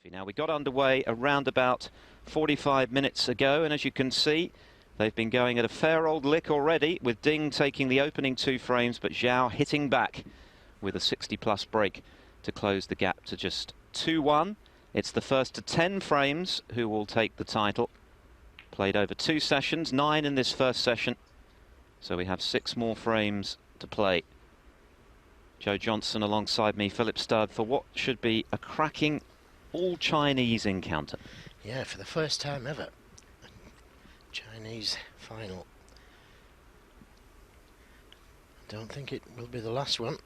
Now we got underway around about 45 minutes ago, and as you can see, they've been going at a fair old lick already, with Ding taking the opening 2 frames, but Xiao hitting back with a 60-plus break to close the gap to just 2-1. It's the first to 10 frames who will take the title. Played over 2 sessions, 9 in this first session, so we have 6 more frames to play. Joe Johnson alongside me, Philip Studd, for what should be a cracking all-Chinese encounter. Yeah, for the first time ever, Chinese final. I don't think it will be the last one.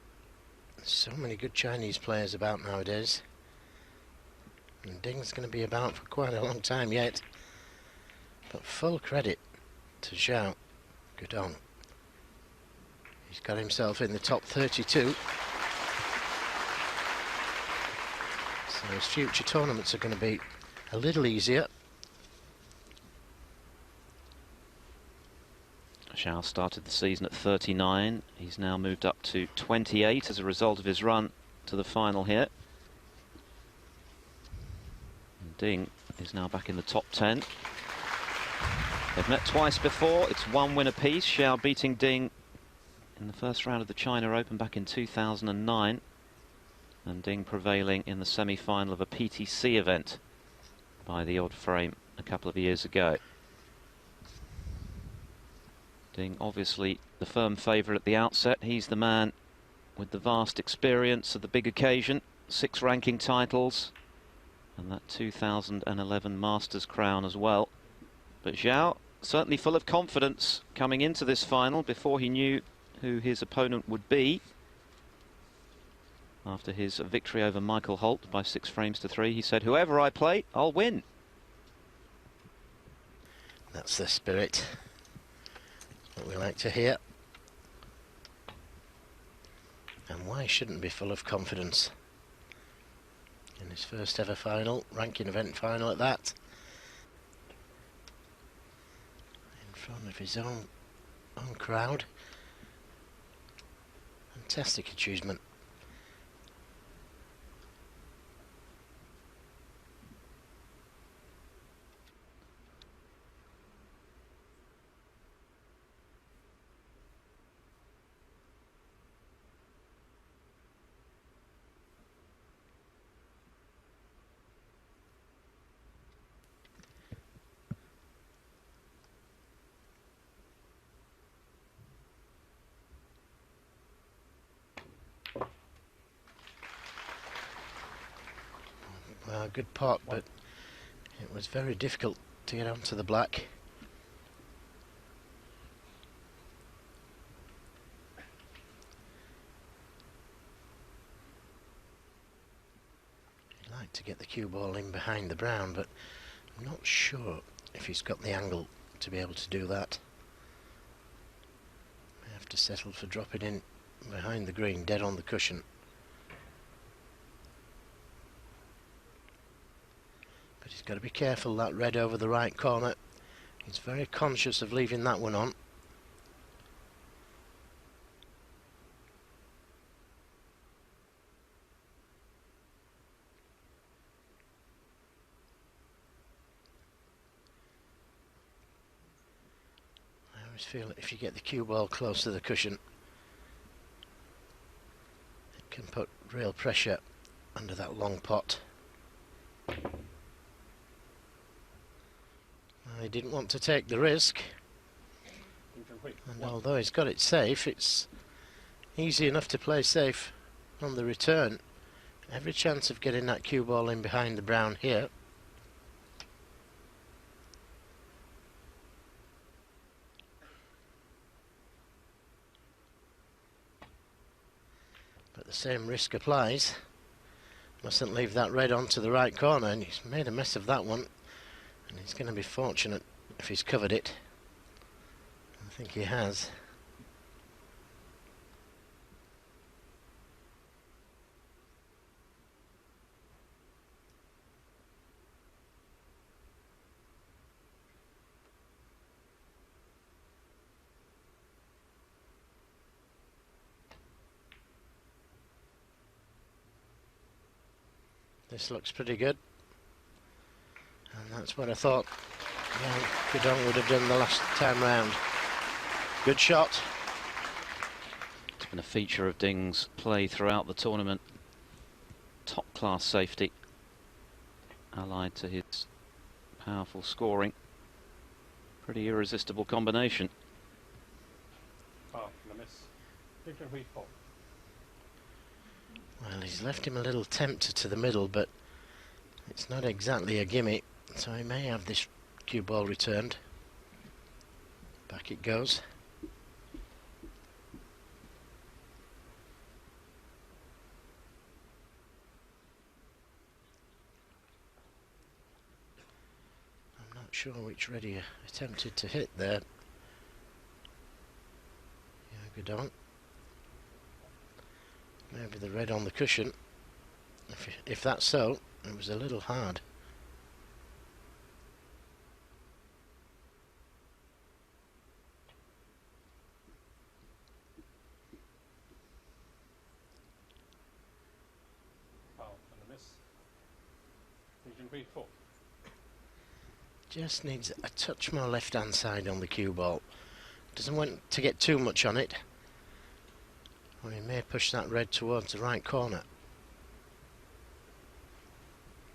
There's so many good Chinese players about nowadays, and Ding's going to be about for quite a long time yet. But full credit to Xiao Guodong. He's got himself in the top 32. So his future tournaments are going to be a little easier. Xiao started the season at 39. He's now moved up to 28 as a result of his run to the final here. And Ding is now back in the top 10. They've met twice before. It's 1 win apiece. Xiao beating Ding in the first round of the China Open back in 2009. And Ding prevailing in the semi-final of a PTC event by the odd frame a couple of years ago. Ding obviously the firm favourite at the outset. He's the man with the vast experience of the big occasion. 6 ranking titles and that 2011 Masters crown as well. But Xiao certainly full of confidence coming into this final before he knew who his opponent would be. After his victory over Michael Holt by 6 frames to 3, he said, "Whoever I play, I'll win." That's the spirit that we like to hear. And why shouldn't be full of confidence in his first ever final, ranking event final at that, in front of his own crowd. Fantastic achievement. Well, good pot, but it was very difficult to get onto the black. He'd like to get the cue ball in behind the brown, but I'm not sure if he's got the angle to be able to do that. May have to settle for dropping in behind the green, dead on the cushion. But he's got to be careful, that red over the right corner. He's very conscious of leaving that one on. I always feel that if you get the cue ball close to the cushion, it can put real pressure under that long pot. He didn't want to take the risk, and although he's got it safe, it's easy enough to play safe on the return. Every chance of getting that cue ball in behind the brown here. But the same risk applies. Mustn't leave that red onto the right corner, and he's made a mess of that one. And he's going to be fortunate if he's covered it. I think he has. This looks pretty good. And that's what I thought Guodong would have done the last time round. Good shot. It's been a feature of Ding's play throughout the tournament. Top class safety, allied to his powerful scoring. Pretty irresistible combination. Oh, the miss. Junhui 4. Well, he's left him a little tempter to the middle, but it's not exactly a gimme, so he may have this cue ball returned. Back it goes. I'm not sure which red he attempted to hit there. Yeah, Guodong. Maybe the red on the cushion. If that's so, it was a little hard. Oh, and the miss. Junhui 4. Just needs a touch more left-hand side on the cue ball. Doesn't want to get too much on it, or he may push that red towards the right corner.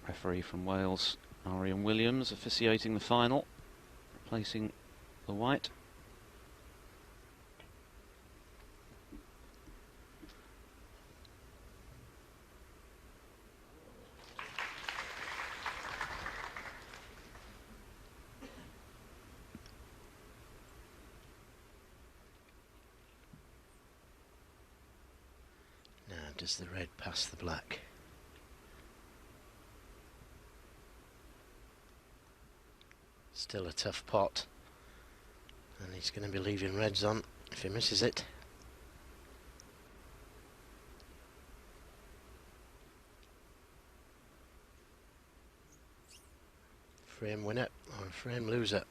Referee from Wales, Arian Williams, officiating the final, replacing the white. Now, does the red pass the black? Still a tough pot, and he's going to be leaving reds on if he misses it. Frame winner or frame loser.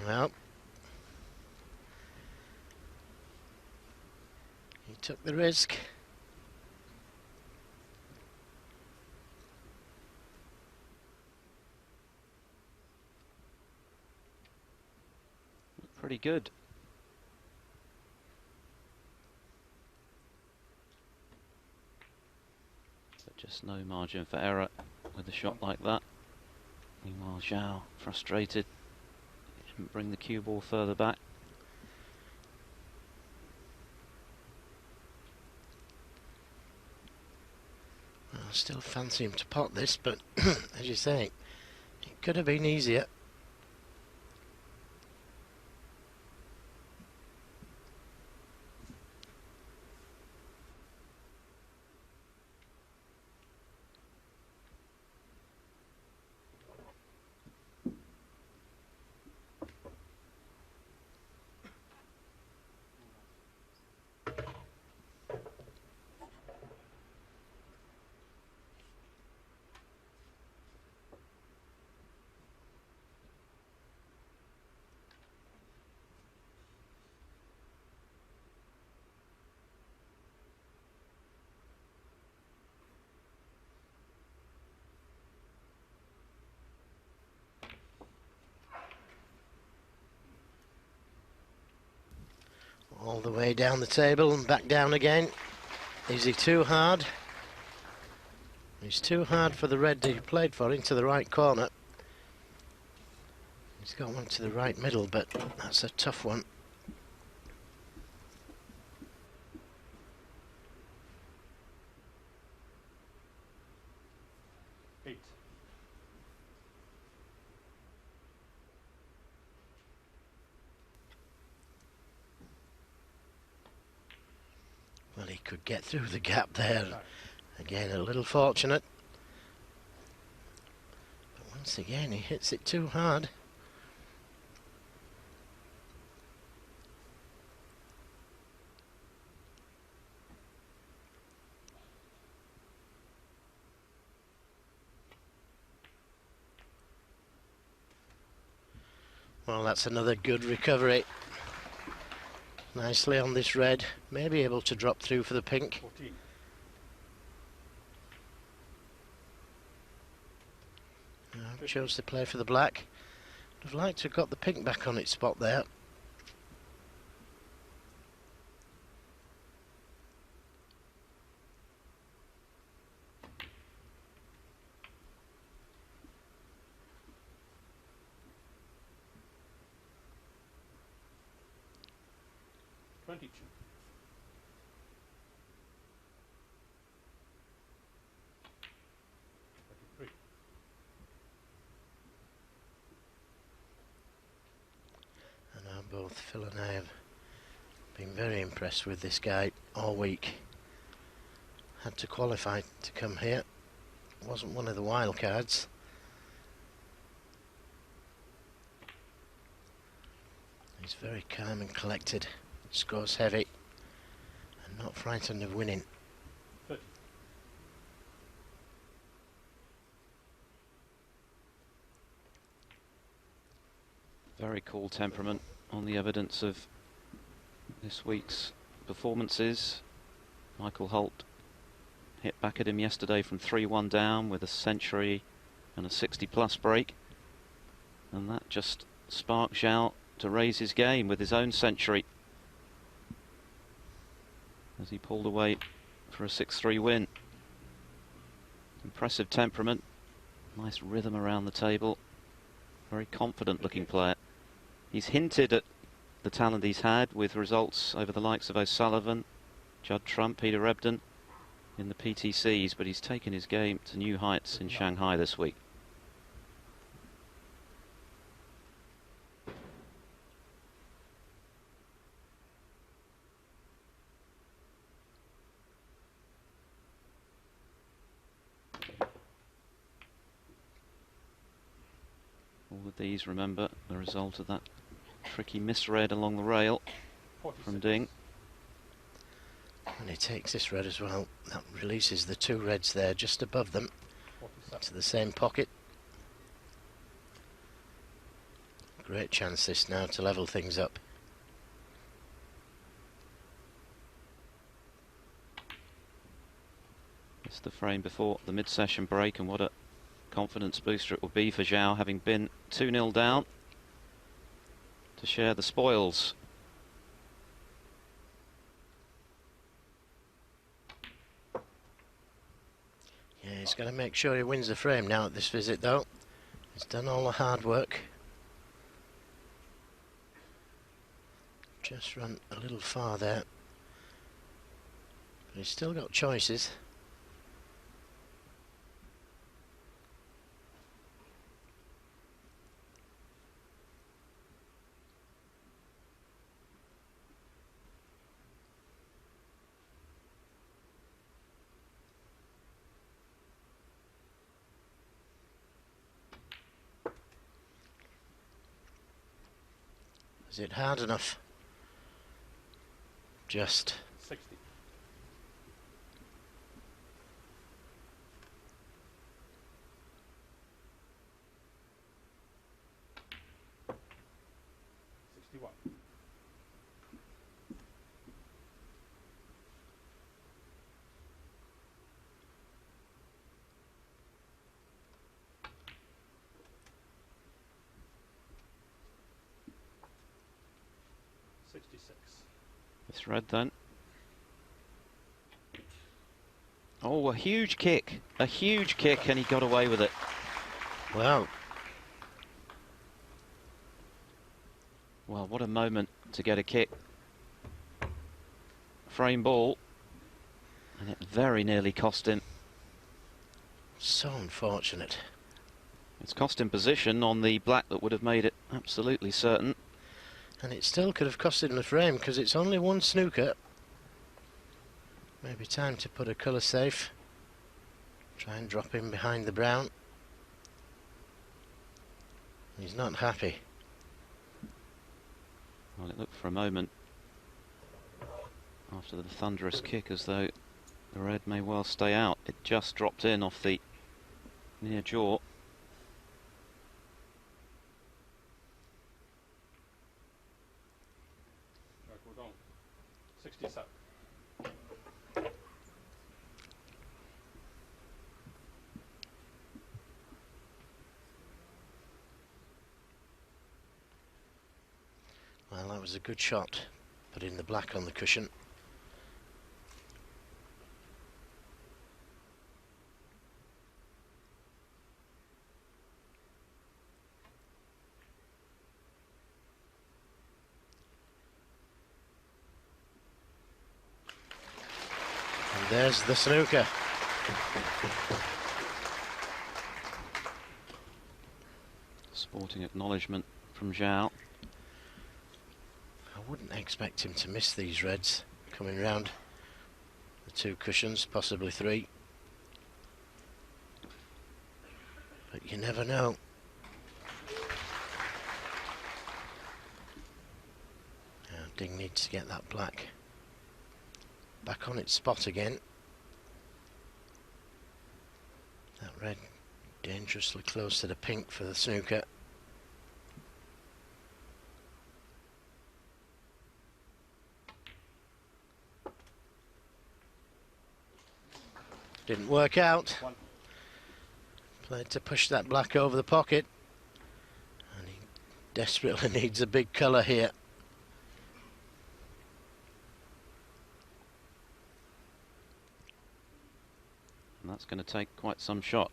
Well, he took the risk. Pretty good. But just no margin for error with a shot like that. Meanwhile, Xiao, frustrated, didn't bring the cue ball further back. Well, I still fancy him to pot this, but as you say, it could have been easier. All the way down the table and back down again. Is he too hard? He's too hard for the red that he played for into the right corner. He's got one to the right middle, but that's a tough one. Eight. Well, he could get through the gap there. Again, a little fortunate. But once again, he hits it too hard. Well, that's another good recovery. Nicely on this red. Maybe able to drop through for the pink. 14. Chose to play for the black. Would have liked to have got the pink back on its spot there. Both Phil and I have been very impressed with this guy all week. Had to qualify to come here. Wasn't one of the wild cards. He's very calm and collected. Scores heavy and not frightened of winning. 30. Very cool temperament on the evidence of this week's performances. Michael Holt hit back at him yesterday from 3-1 down with a century and a 60-plus break, and that just sparked Xiao to raise his game with his own century as he pulled away for a 6-3 win. Impressive temperament, nice rhythm around the table, very confident looking player. He's hinted at the talent he's had with results over the likes of O'Sullivan, Judd Trump, Peter Ebden in the PTCs, but he's taken his game to new heights in Shanghai this week. All of these, remember, the result of that tricky misread along the rail 46. from Ding. And he takes this red as well. That releases the two reds there just above them 47. to the same pocket. Great chance this now to level things up. It's the frame before the mid-session break, and what a confidence booster it will be for Xiao, having been 2-0 down, to share the spoils. Yeah, he's got to make sure he wins the frame now at this visit though. He's done all the hard work. Just run a little far there. But he's still got choices. Is it hard enough? Just. 60. $61. This red then. Oh, a huge kick, and he got away with it. Wow. Well, what a moment to get a kick. Frame ball, and it very nearly cost him. So unfortunate. It's cost him position on the black that would have made it absolutely certain. And it still could have costed him the frame because it's only one snooker. Maybe time to put a colour safe. Try and drop him behind the brown. He's not happy. Well, it looked for a moment after the thunderous kick as though the red may well stay out. It just dropped in off the near jaw. was a good shot, putting the black on the cushion. And there's the snooker. Sporting acknowledgement from Xiao. I wouldn't expect him to miss these reds coming round the 2 cushions, possibly 3. But you never know. Now Ding needs to get that black back on its spot again. That red dangerously close to the pink for the snooker. Didn't work out. Played to push that black over the pocket. And he desperately needs a big colour here. And that's going to take quite some shot.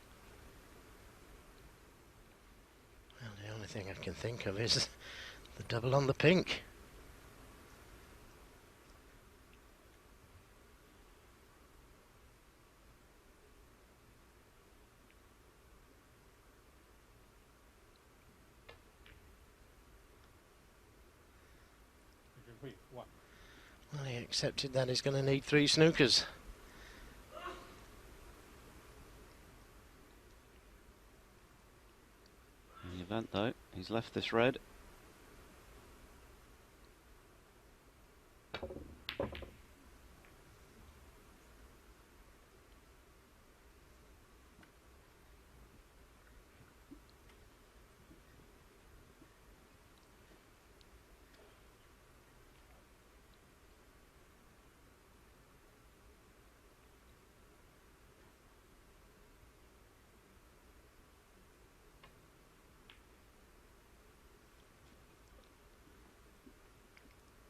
Well, the only thing I can think of is the double on the pink. Well, he accepted that he's going to need 3 snookers. In the event, though, he's left this red.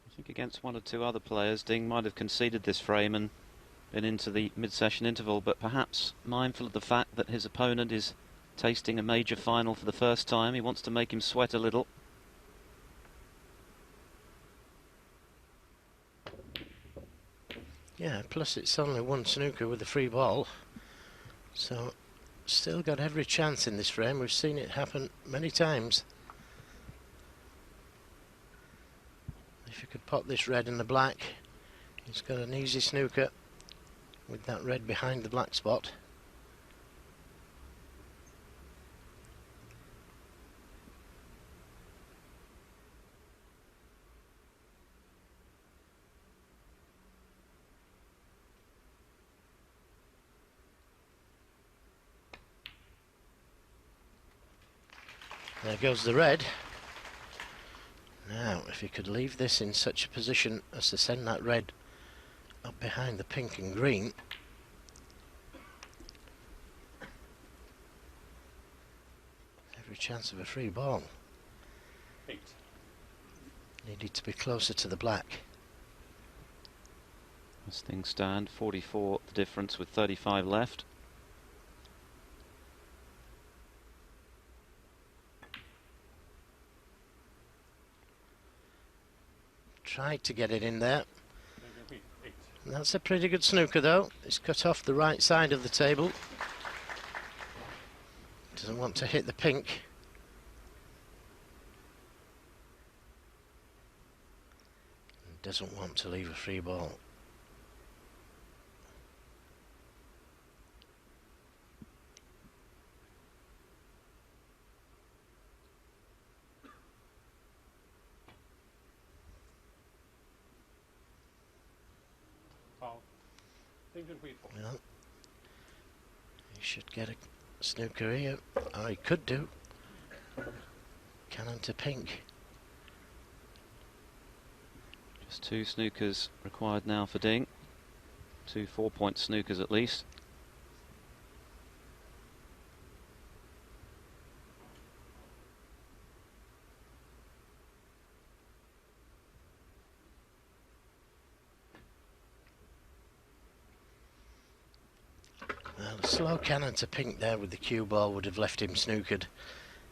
I think against 1 or 2 other players, Ding might have conceded this frame and been into the mid-session interval, but perhaps mindful of the fact that his opponent is tasting a major final for the first time, he wants to make him sweat a little. Yeah, plus it's only 1 snooker with a free ball, so still got every chance in this frame. We've seen it happen many times. If you could pop this red and the black, he's got an easy snooker with that red behind the black spot. There goes the red. Now, if you could leave this in such a position as to send that red up behind the pink and green, every chance of a free ball. 8. Needed to be closer to the black. As things stand, 44 the difference with 35 left. Tried to get it in there. 8. And that's a pretty good snooker though. It's cut off the right side of the table. Doesn't want to hit the pink. And doesn't want to leave a free ball. Well, he should get a snooker here. Oh, he could do. Cannon to pink. Just 2 snookers required now for Ding. 2 4-point snookers at least. Well, a slow cannon to pink there with the cue ball would have left him snookered,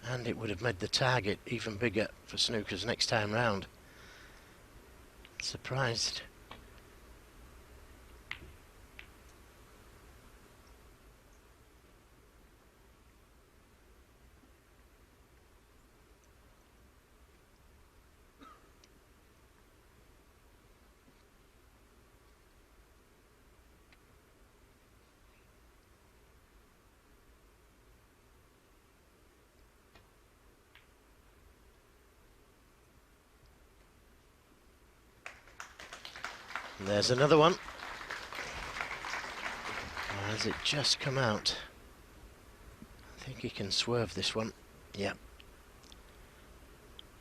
and it would have made the target even bigger for snookers next time round. Surprised. And there's another one. Or has it just come out? I think he can swerve this one. Yep.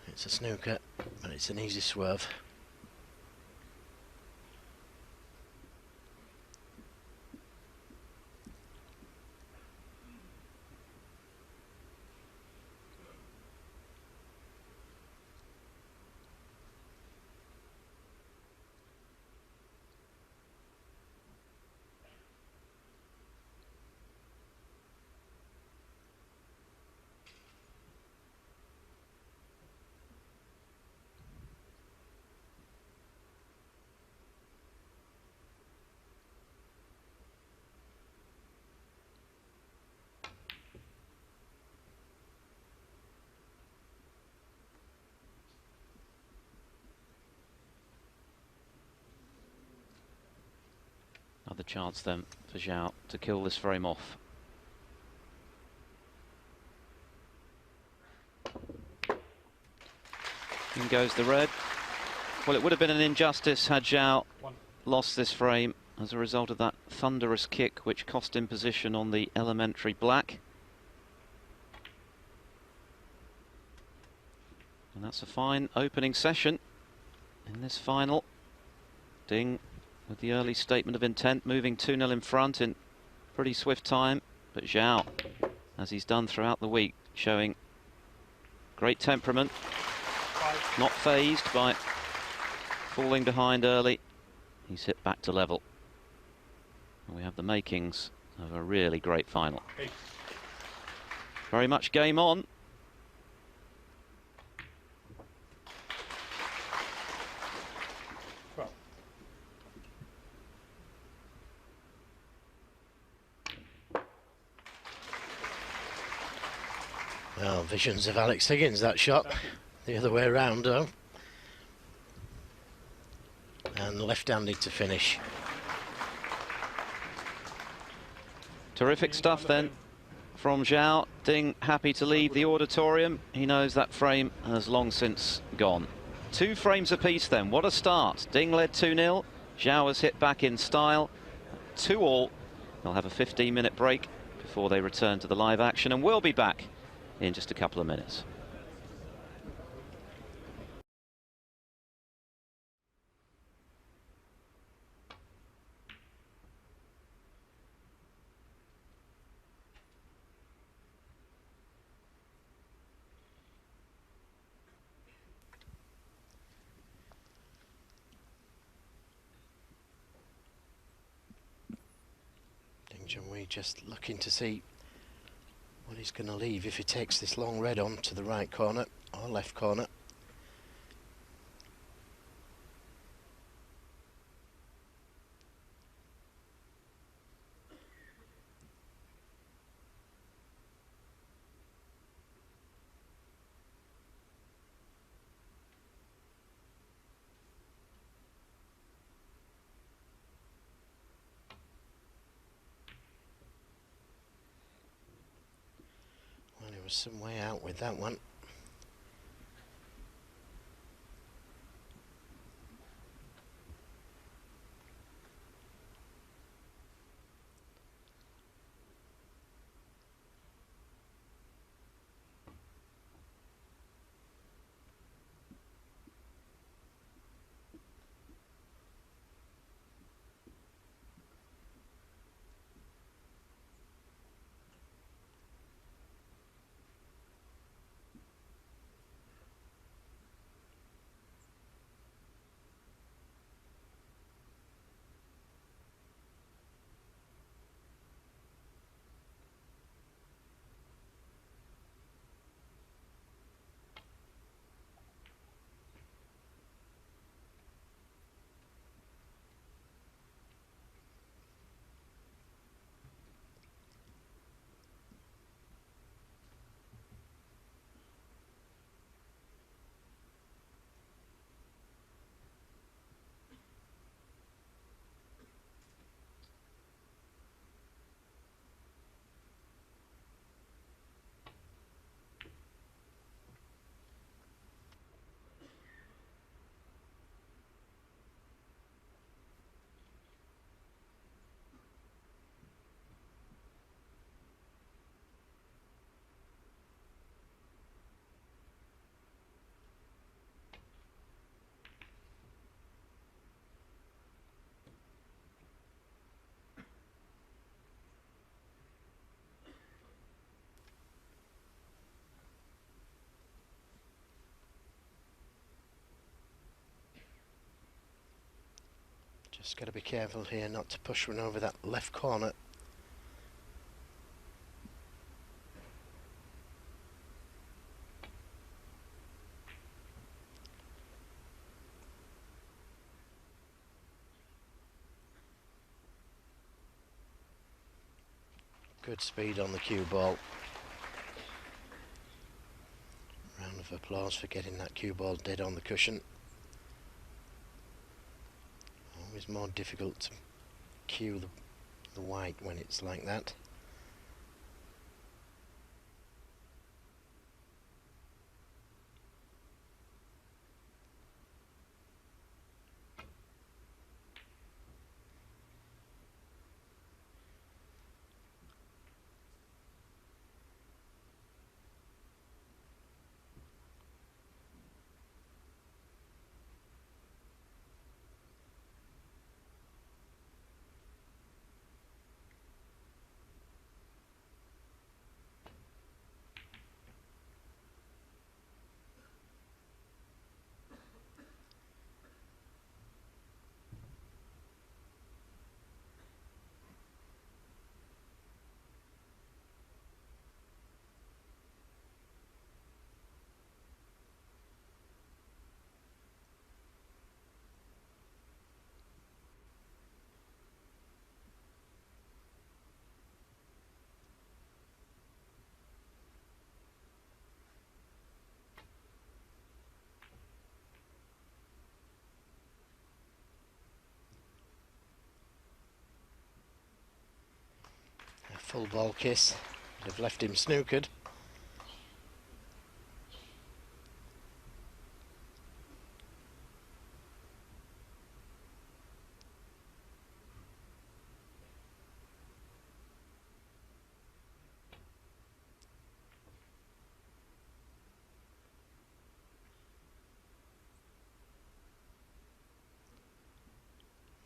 It's a snooker, but it's an easy swerve. Another chance then for Xiao to kill this frame off. In goes the red. Well, it would have been an injustice had Xiao lost this frame as a result of that thunderous kick which cost him position on the elementary black. And that's a fine opening session in this final. Ding with the early statement of intent, moving 2-0 in front in pretty swift time. But Xiao, as he's done throughout the week, showing great temperament, not fazed by falling behind early. He's hit back to level. And we have the makings of a really great final. Very much game on. Well, visions of Alex Higgins, that shot. The other way around, though. And left-handed to finish. Terrific stuff then from Xiao. Ding happy to leave the auditorium. He knows that frame has long since gone. 2 frames apiece then. What a start. Ding led 2-0. Xiao was hit back in style. 2-all. They'll have a 15-minute break before they return to the live action, and we'll be back in just a couple of minutes. Junhui just looking to see what he's going to leave if he takes this long red on to the right corner or left corner. Well, he was some way out with that one. Just got to be careful here not to push one over that left corner. Good speed on the cue ball. Round of applause for getting that cue ball dead on the cushion. Always more difficult to cue the white when it's like that. A full ball kiss would have left him snookered.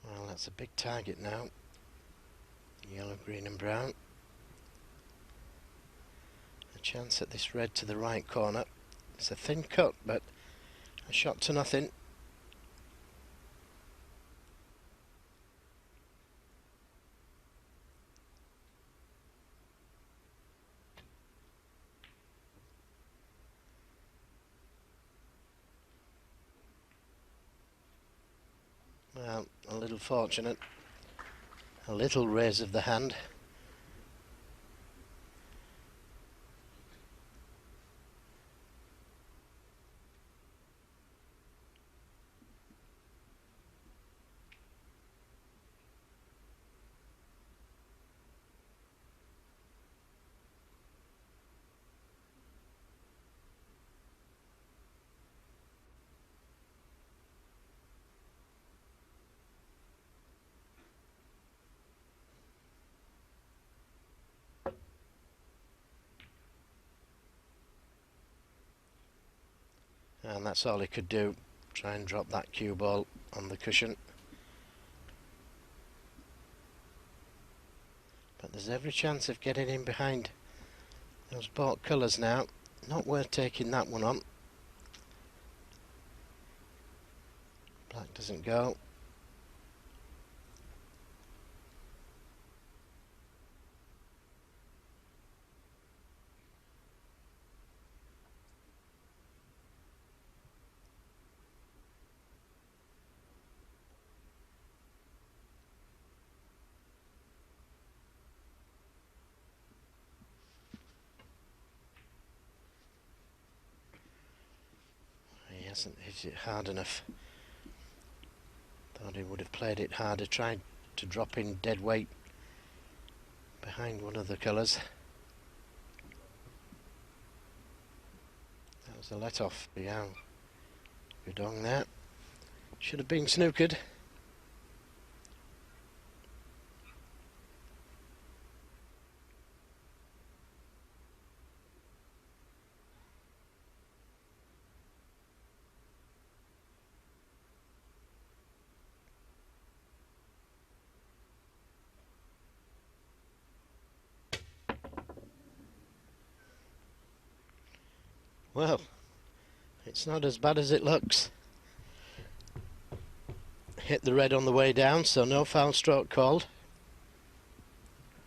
Well, that's a big target now. Yellow, green and brown. A chance at this red to the right corner. It's a thin cut, but a shot to nothing. Well, a little fortunate. A little raise of the hand. And that's all he could do. Try and drop that cue ball on the cushion. But there's every chance of getting in behind those bought colours now. Not worth taking that one on. Black doesn't go. He hasn't hit it hard enough. Thought he would have played it harder, tried to drop in dead weight behind one of the colours. That was a let off. Xiao Guodong there. Should have been snookered. Well, it's not as bad as it looks. hit the red on the way down, so no foul stroke called.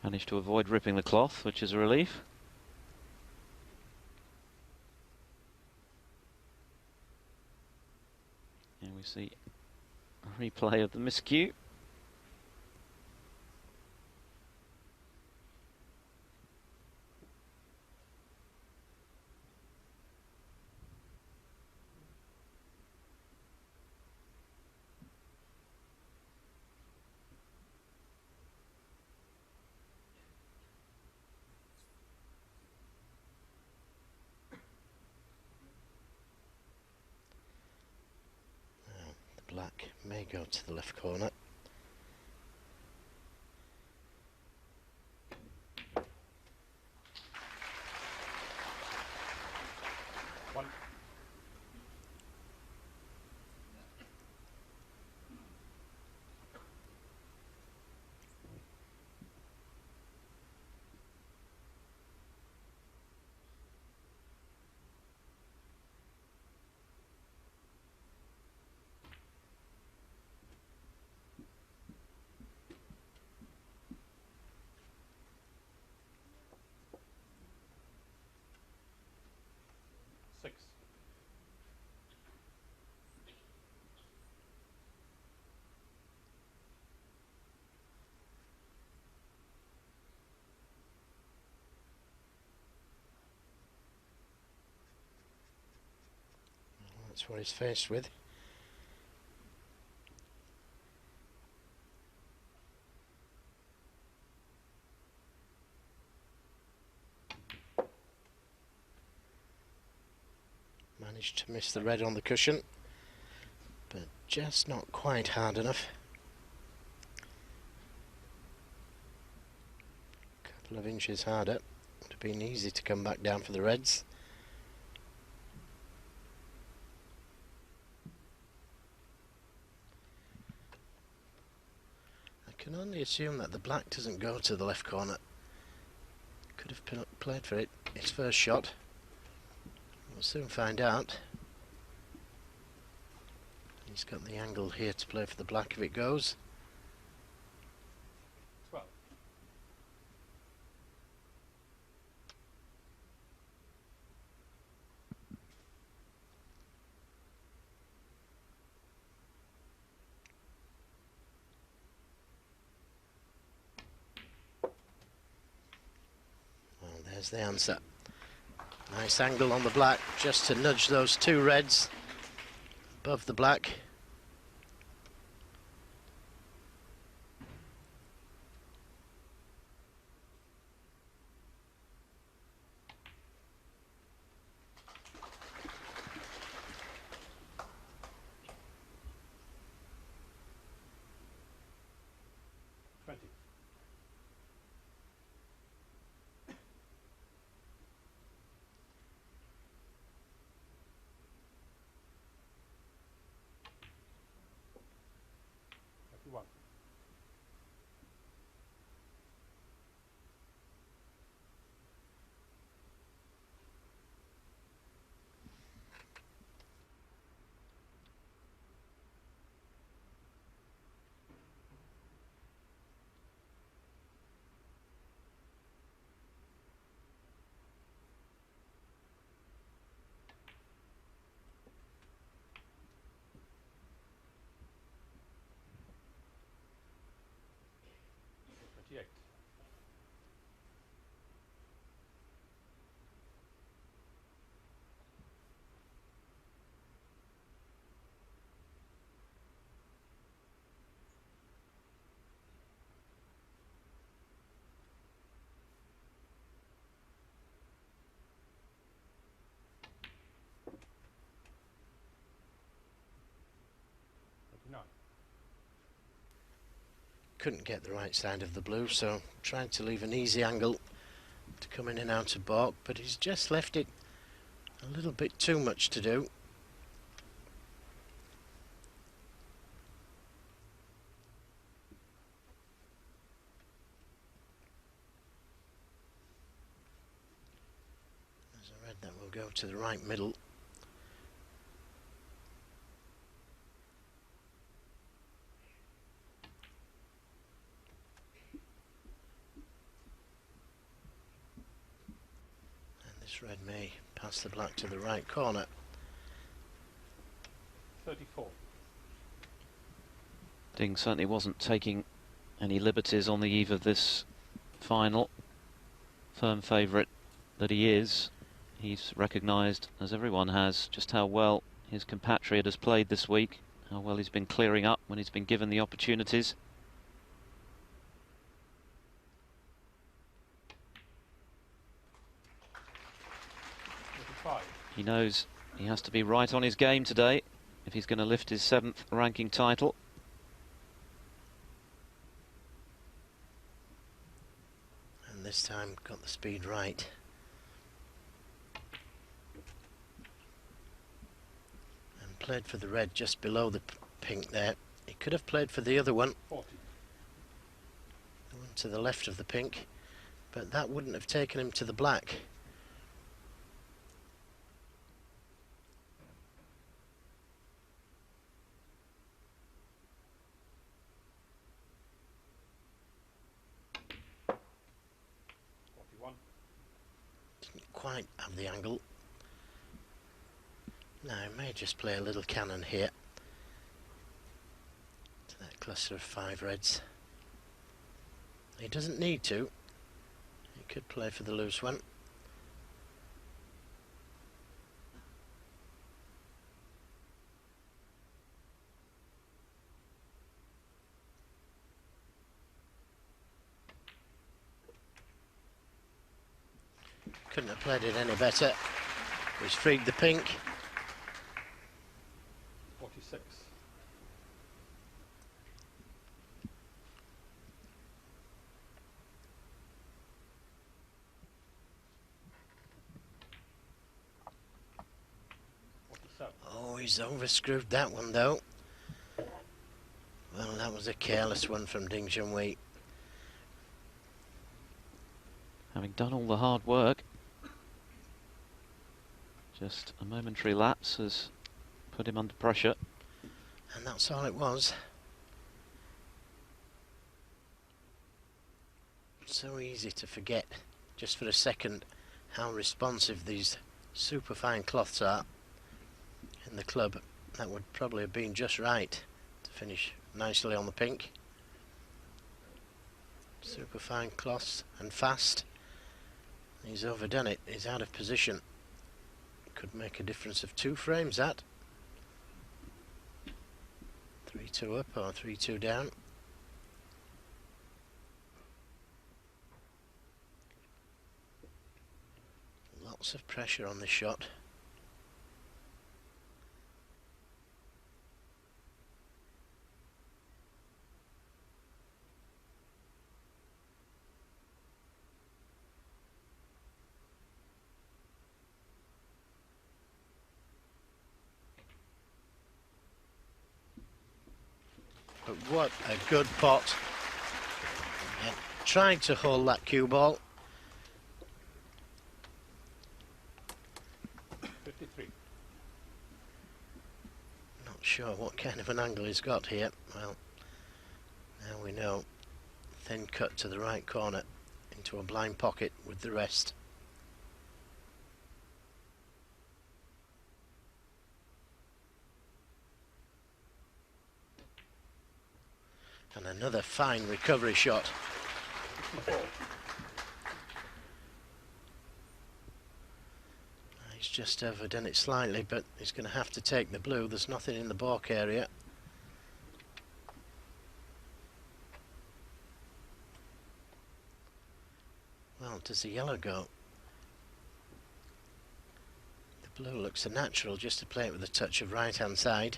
Managed to avoid ripping the cloth, which is a relief. And we see a replay of the miscue. Black may go to the left corner. One. Six. That's what he's faced with. Managed to miss the red on the cushion, but just not quite hard enough. Couple of inches harder. Would have been easy to come back down for the reds. I can only assume that the black doesn't go to the left corner. Could have played for it. His first shot. We'll soon find out. He's got the angle here to play for the black if it goes. 12. Well, there's the answer. Nice angle on the black, just to nudge those two reds above the black. One. Couldn't get the right side of the blue, so tried to leave an easy angle to come in and out of baulk, but he's just left it a little bit too much to do. There's a red that will go to the right middle. This red may pass the black to the right corner. 34. Ding certainly wasn't taking any liberties on the eve of this final. Firm favourite that he is. He's recognised, as everyone has, just how well his compatriot has played this week, how well he's been clearing up when he's been given the opportunities. He knows he has to be right on his game today if he's going to lift his 7th ranking title. And this time got the speed right. And played for the red just below the pink there. He could have played for the other one. 40. The one to the left of the pink. But that wouldn't have taken him to the black. Quite have the angle. Now I may just play a little cannon here to that cluster of 5 reds. He doesn't need to. He could play for the loose one. Couldn't have played it any better. He's freed the pink. 46. Oh, he's overscrewed that one though. Well, that was a careless one from Ding Junhui. Having done all the hard work, just a momentary lapse has put him under pressure. And that's all it was. So easy to forget, just for a second, how responsive these superfine cloths are in the club. That would probably have been just right to finish nicely on the pink. Superfine cloths and fast. He's overdone it. He's out of position. Could make a difference of 2 frames, that. 3-2 up or 3-2 down. Lots of pressure on this shot. But what a good pot. Yeah, trying to hold that cue ball. 53. Not sure what kind of an angle he's got here. Well, now we know. Thin cut to the right corner into a blind pocket with the rest. And another fine recovery shot. 54. He's just overdone it slightly, but he's going to have to take the blue. There's nothing in the balk area. Well, does the yellow go? The blue looks a natural, just to play it with a touch of right hand side.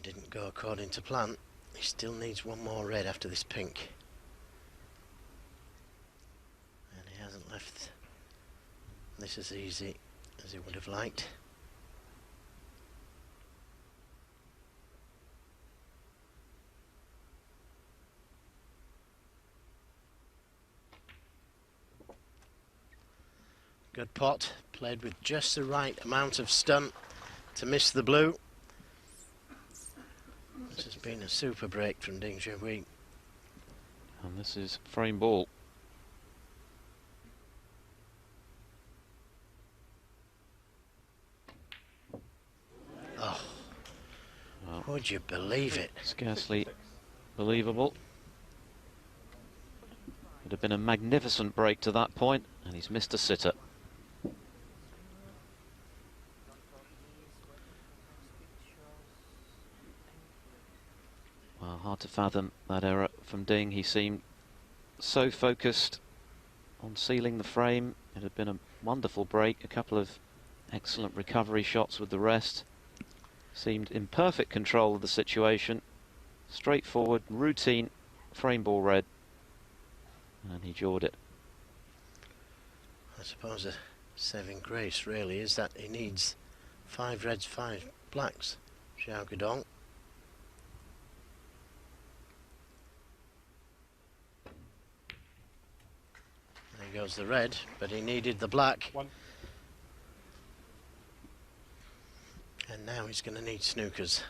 Didn't go according to plan. He still needs one more red after this pink. And he hasn't left this as easy as he would have liked. Good pot, played with just the right amount of stunt to miss the blue. This has been a super break from Ding Junhui. And this is frame ball. Oh, Well, would you believe it? scarcely believable. Would have been a magnificent break to that point, and he's missed a sitter. Well, hard to fathom that error from Ding. He seemed so focused on sealing the frame. It had been a wonderful break, a couple of excellent recovery shots with the rest. Seemed in perfect control of the situation. Straightforward, routine, frame ball red. And he jawed it. I suppose a saving grace really is that he needs 5 reds, 5 blacks. Xiao Guodong. There goes the red, but he needed the black. One. And now he's going to need snookers.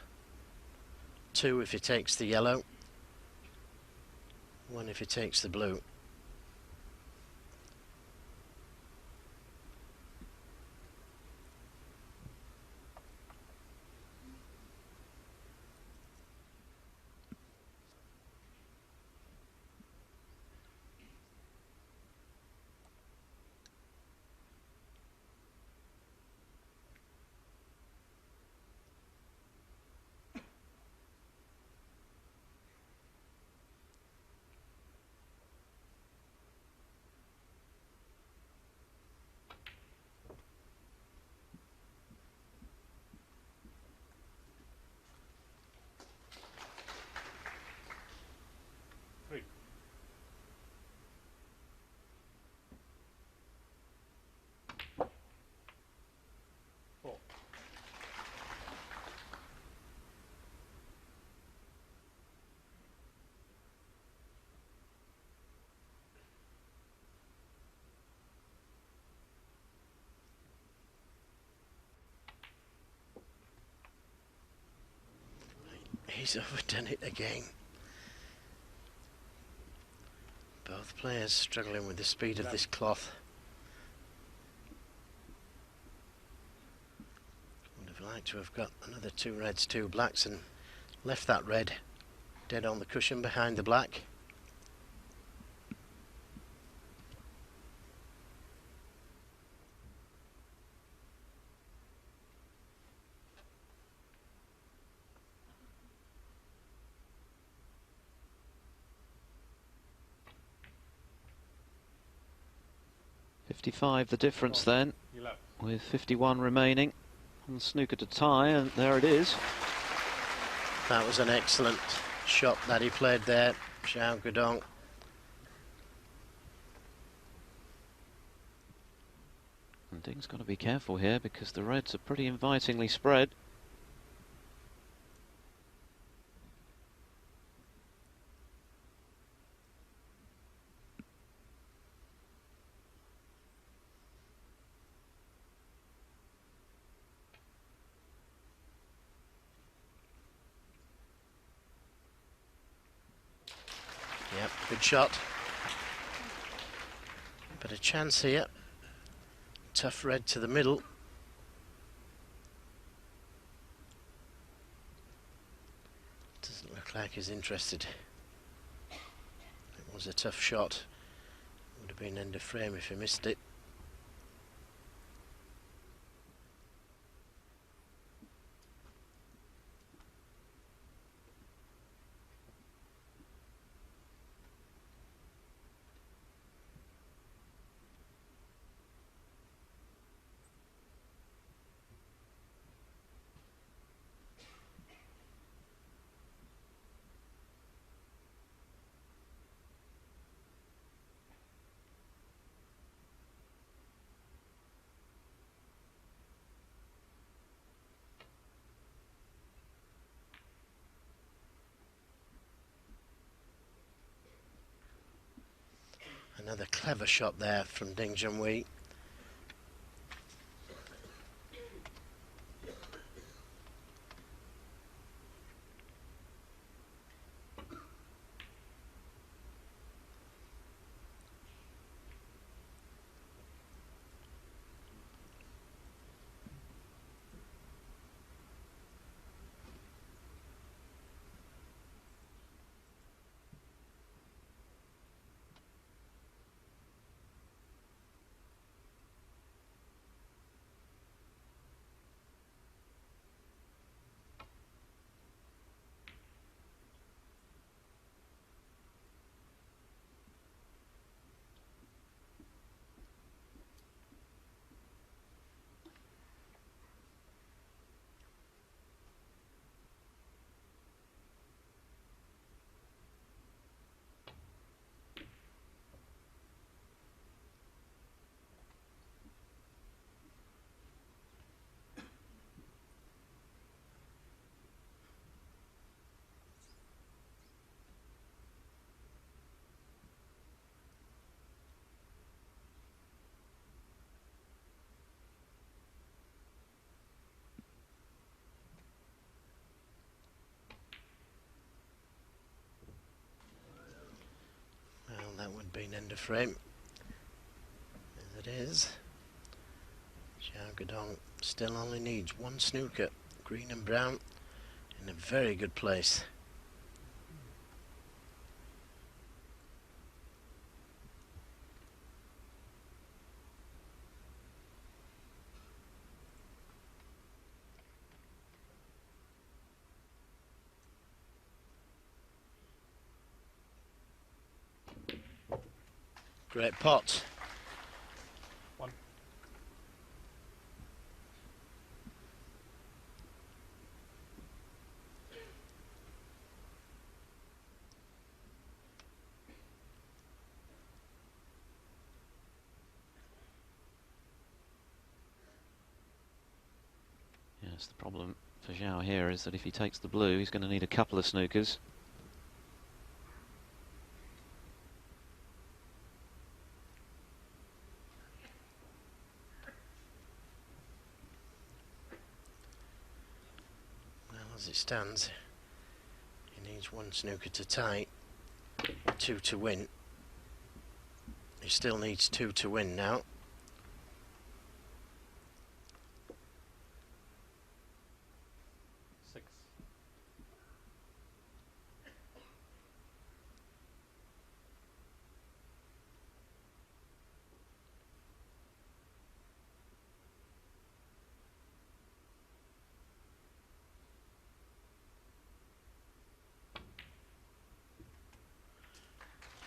2 if he takes the yellow. 1 if he takes the blue. Three. Four. He's overdone it again. Both players struggling with the speed of this cloth. Would have liked to have got another 2 reds, 2 blacks and left that red dead on the cushion behind the black. .55 the difference then, 11. with 51 remaining on the snooker to tie, and there it is. That was an excellent shot that he played there, Xiao Guodong. And Ding's got to be careful here because the reds are pretty invitingly spread. Yep, good shot. But a chance here. Tough red to the middle. Doesn't look like he's interested. It was a tough shot. Would have been end of frame if he missed it. Another clever shot there from Ding Junhui. Well, that would be an end of frame. As it is, Xiao Guodong still only needs one snooker, green and brown, in a very good place. Great pot. One. Yes, the problem for Xiao here is that if he takes the blue, he's going to need a couple of snookers. Well, as it stands, he needs one snooker to tie, two to win. He still needs two to win now. Six.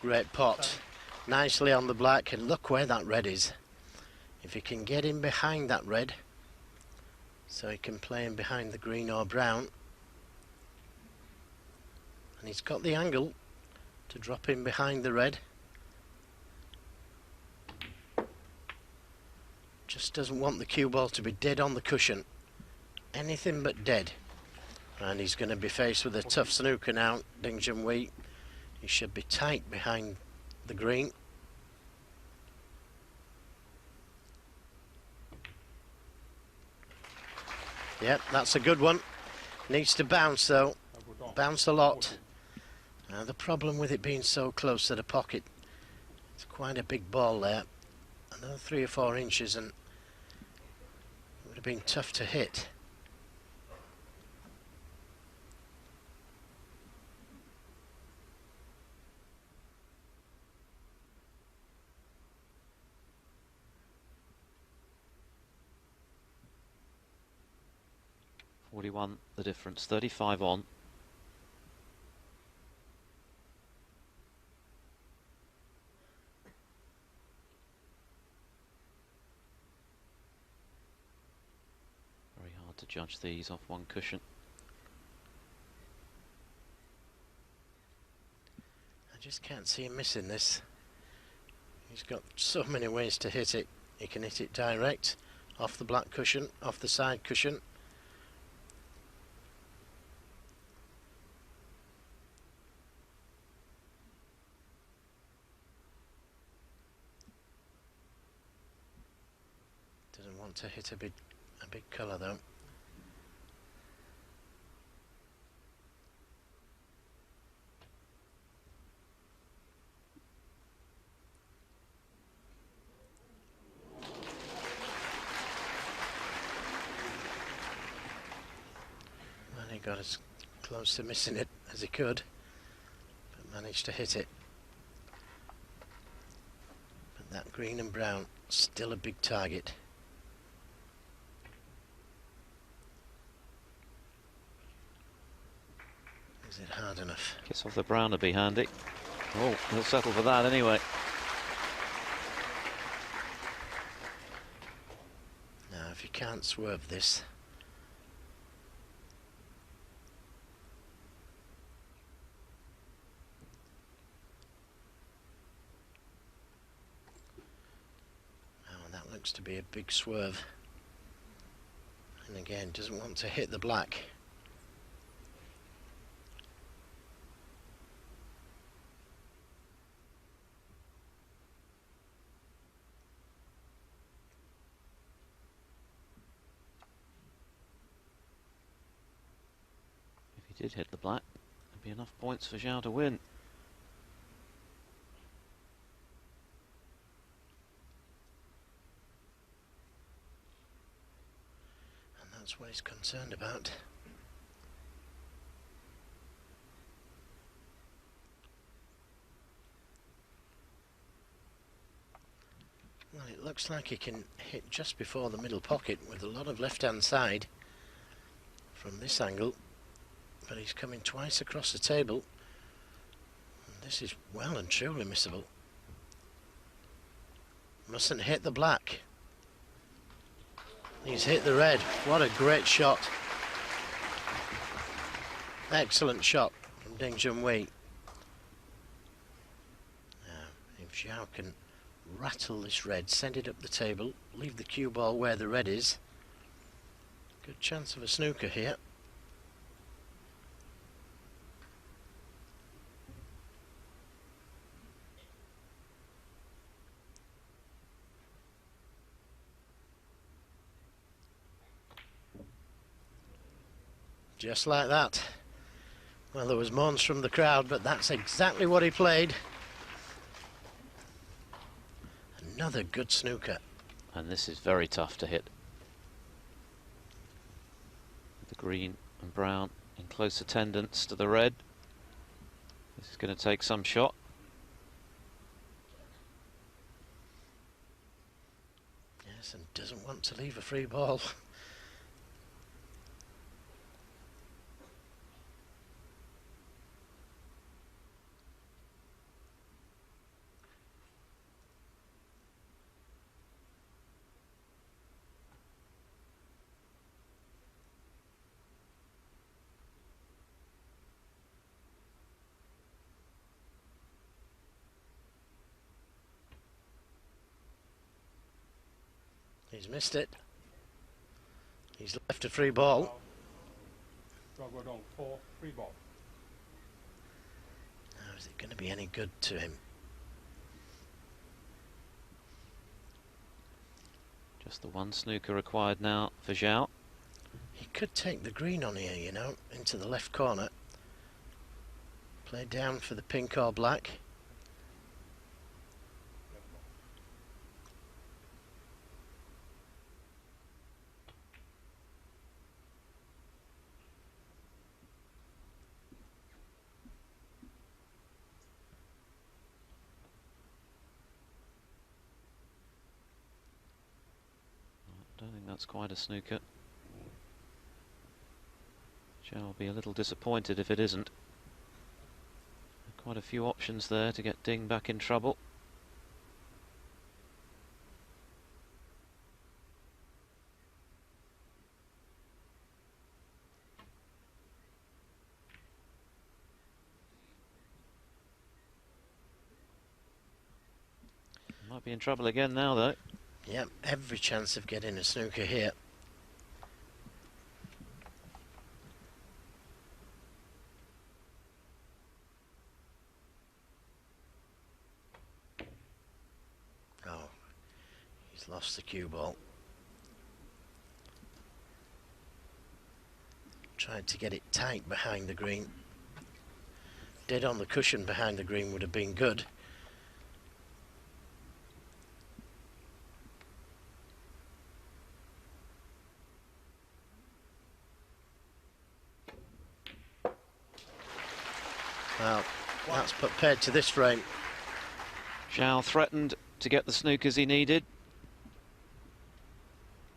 Great pot. Nicely on the black, and look where that red is. If he can get in behind that red, so he can play in behind the green or brown, and he's got the angle to drop in behind the red. Just doesn't want the cue ball to be dead on the cushion. Anything but dead. And he's going to be faced with a tough snooker now, Ding Junhui. He should be tight behind the green. Yep, that's a good one. Needs to bounce though. Bounce a lot. Now the problem with it being so close to the pocket, it's quite a big ball there. Another 3 or 4 inches and it would have been tough to hit. .41 the difference, 35 on. Very hard to judge these off one cushion. I just can't see him missing this. He's got so many ways to hit it. He can hit it direct, off the black cushion, off the side cushion. want to hit a big colour though. Well, he got as close to missing it as he could, but managed to hit it. But that green and brown, still a big target. Is it hard enough? Kiss off the brown would be handy. Oh, he'll settle for that anyway. Now, if you can't swerve this, oh, that looks to be a big swerve. And again, doesn't want to hit the black. If he did hit the black, there'd be enough points for Xiao to win. And that's what he's concerned about. Well, it looks like he can hit just before the middle pocket with a lot of left-hand side from this angle, but he's coming twice across the table, and this is well and truly missable. Mustn't hit the black. He's hit the red. What a great shot. Excellent shot from Ding Junhui. Now, if Xiao can rattle this red, send it up the table, leave the cue ball where the red is, good chance of a snooker here. Just like that. Well, there was moans from the crowd, but that's exactly what he played. Another good snooker. And this is very tough to hit. The green and brown in close attendance to the red. This is going to take some shot. Yes, and doesn't want to leave a free ball. He's missed it. He's left a free ball. Xiao Guodong 4, free ball. Now, is it going to be any good to him? Just the one snooker required now for Xiao. He could take the green on here, you know, into the left corner. Play down for the pink or black. I don't think that's quite a snooker. Xiao will be a little disappointed if it isn't. Quite a few options there to get Ding back in trouble. Might be in trouble again now, though. Yep, every chance of getting a snooker here. Oh, he's lost the cue ball. Tried to get it tight behind the green. Dead on the cushion behind the green would have been good. Well, that's paired to this frame. Xiao threatened to get the snookers he needed,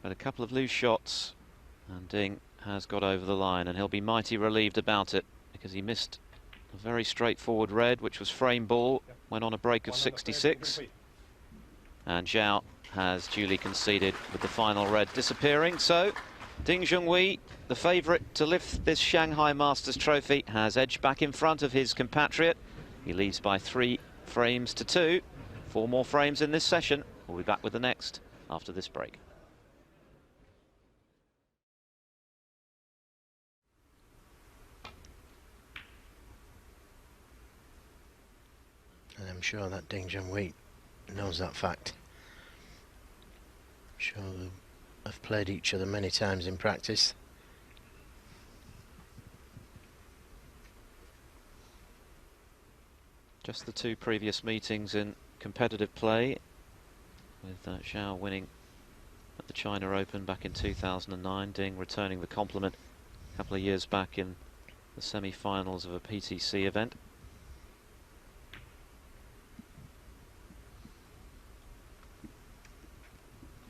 but a couple of loose shots, and Ding has got over the line, and he'll be mighty relieved about it, because he missed a very straightforward red, which was frame ball, went on a break of 66, and Xiao has duly conceded with the final red disappearing. So Ding Junhui, the favourite to lift this Shanghai Masters trophy, has edged back in front of his compatriot. He leads by 3 frames to 2. 4 more frames in this session. We'll be back with the next after this break. And I'm sure that Ding Junhui knows that fact. I'm sure they've played each other many times in practice. Just the 2 previous meetings in competitive play, with Xiao winning at the China Open back in 2009, Ding returning the compliment a couple of years back in the semi-finals of a PTC event.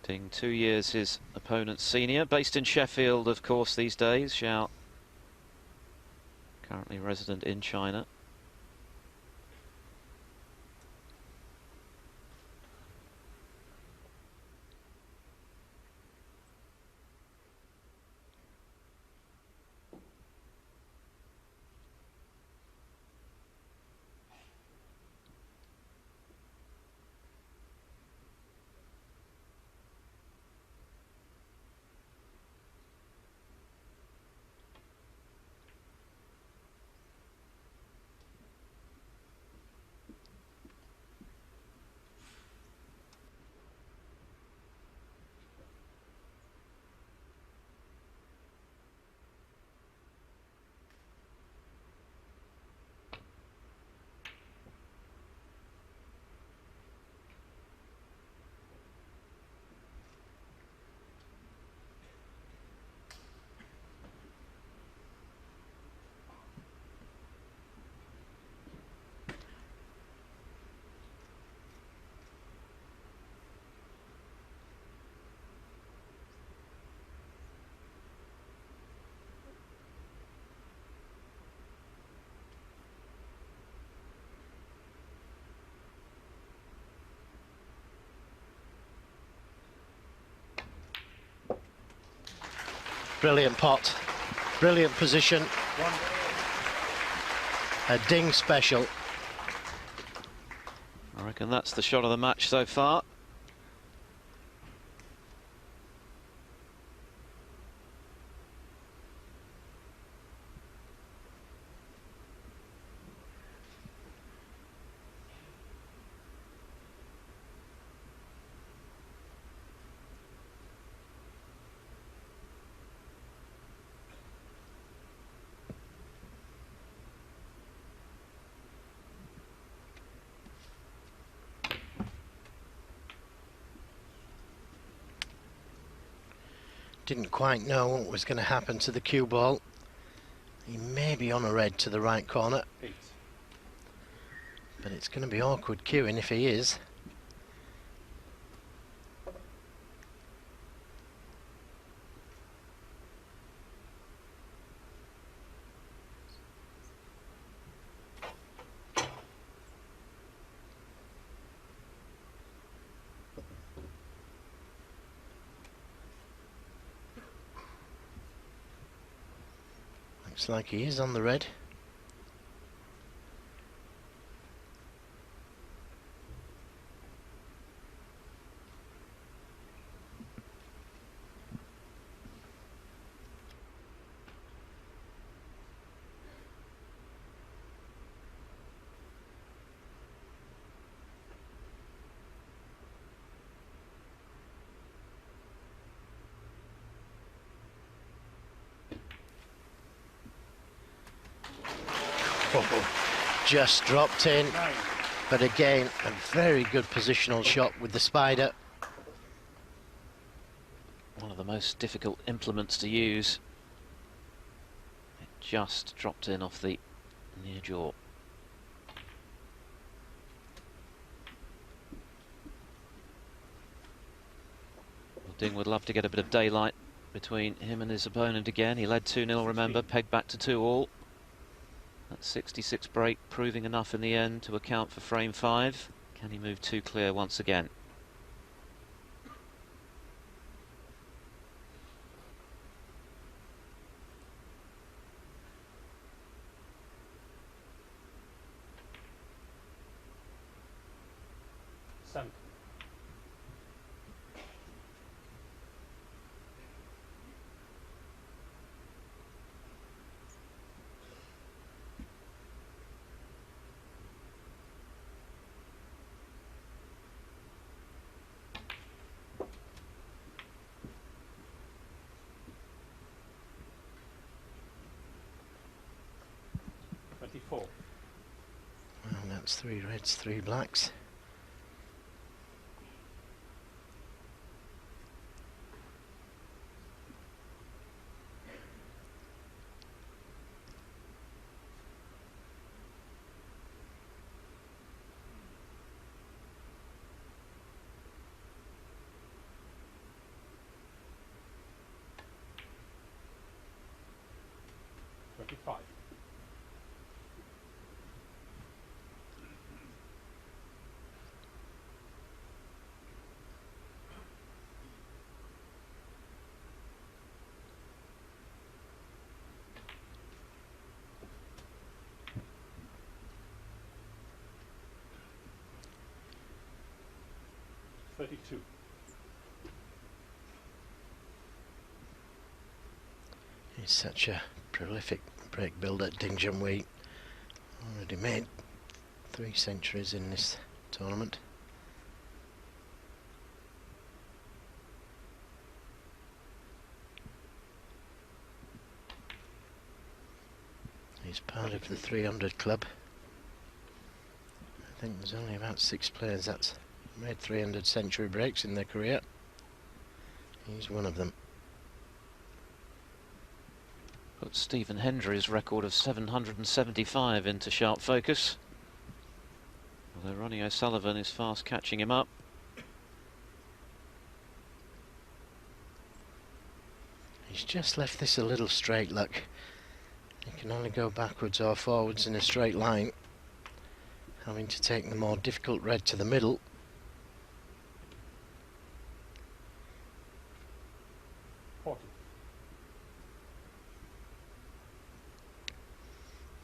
Ding 2 years his opponent's senior, based in Sheffield of course these days. Xiao currently resident in China. Brilliant pot, brilliant position. A Ding special. I reckon that's the shot of the match so far. Didn't quite know what was going to happen to the cue ball. He may be on a red to the right corner, 8. but it's going to be awkward cueing if he is. Looks like he is on the red. Just dropped in. But again, a very good positional shot with the spider. One of the most difficult implements to use. It just dropped in off the near jaw. Well, Ding would love to get a bit of daylight between him and his opponent again. He led 2-0, remember, pegged back to 2-all. That 66 break proving enough in the end to account for frame 5. Can he move too clear once again? Seven. Well, that's 3 reds, 3 blacks. $25. $32. He's such a prolific break builder, Ding Junhui. Already made 3 centuries in this tournament. He's part of the 300 club. I think there's only about 6 players that's made 300 century breaks in their career. He's one of them. Put Stephen Hendry's record of 775 into sharp focus. Although Ronnie O'Sullivan is fast catching him up. He's just left this a little straight, look. He can only go backwards or forwards in a straight line, having to take the more difficult red to the middle.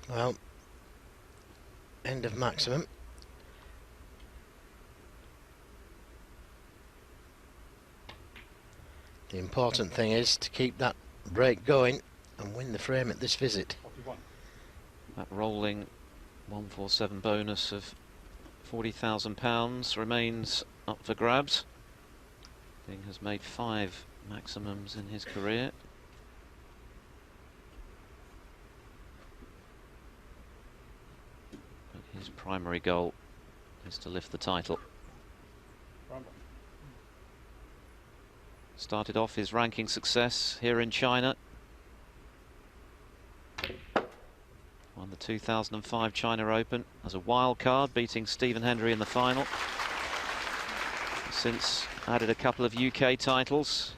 Well, end of maximum. The important thing is to keep that break going and win the frame at this visit. 41. That rolling 147 bonus of £40,000 remains up for grabs. Ding has made 5 maximums in his career. But his primary goal is to lift the title. Started off his ranking success here in China. Won the 2005 China Open as a wild card, beating Stephen Hendry in the final. Since added a couple of UK titles.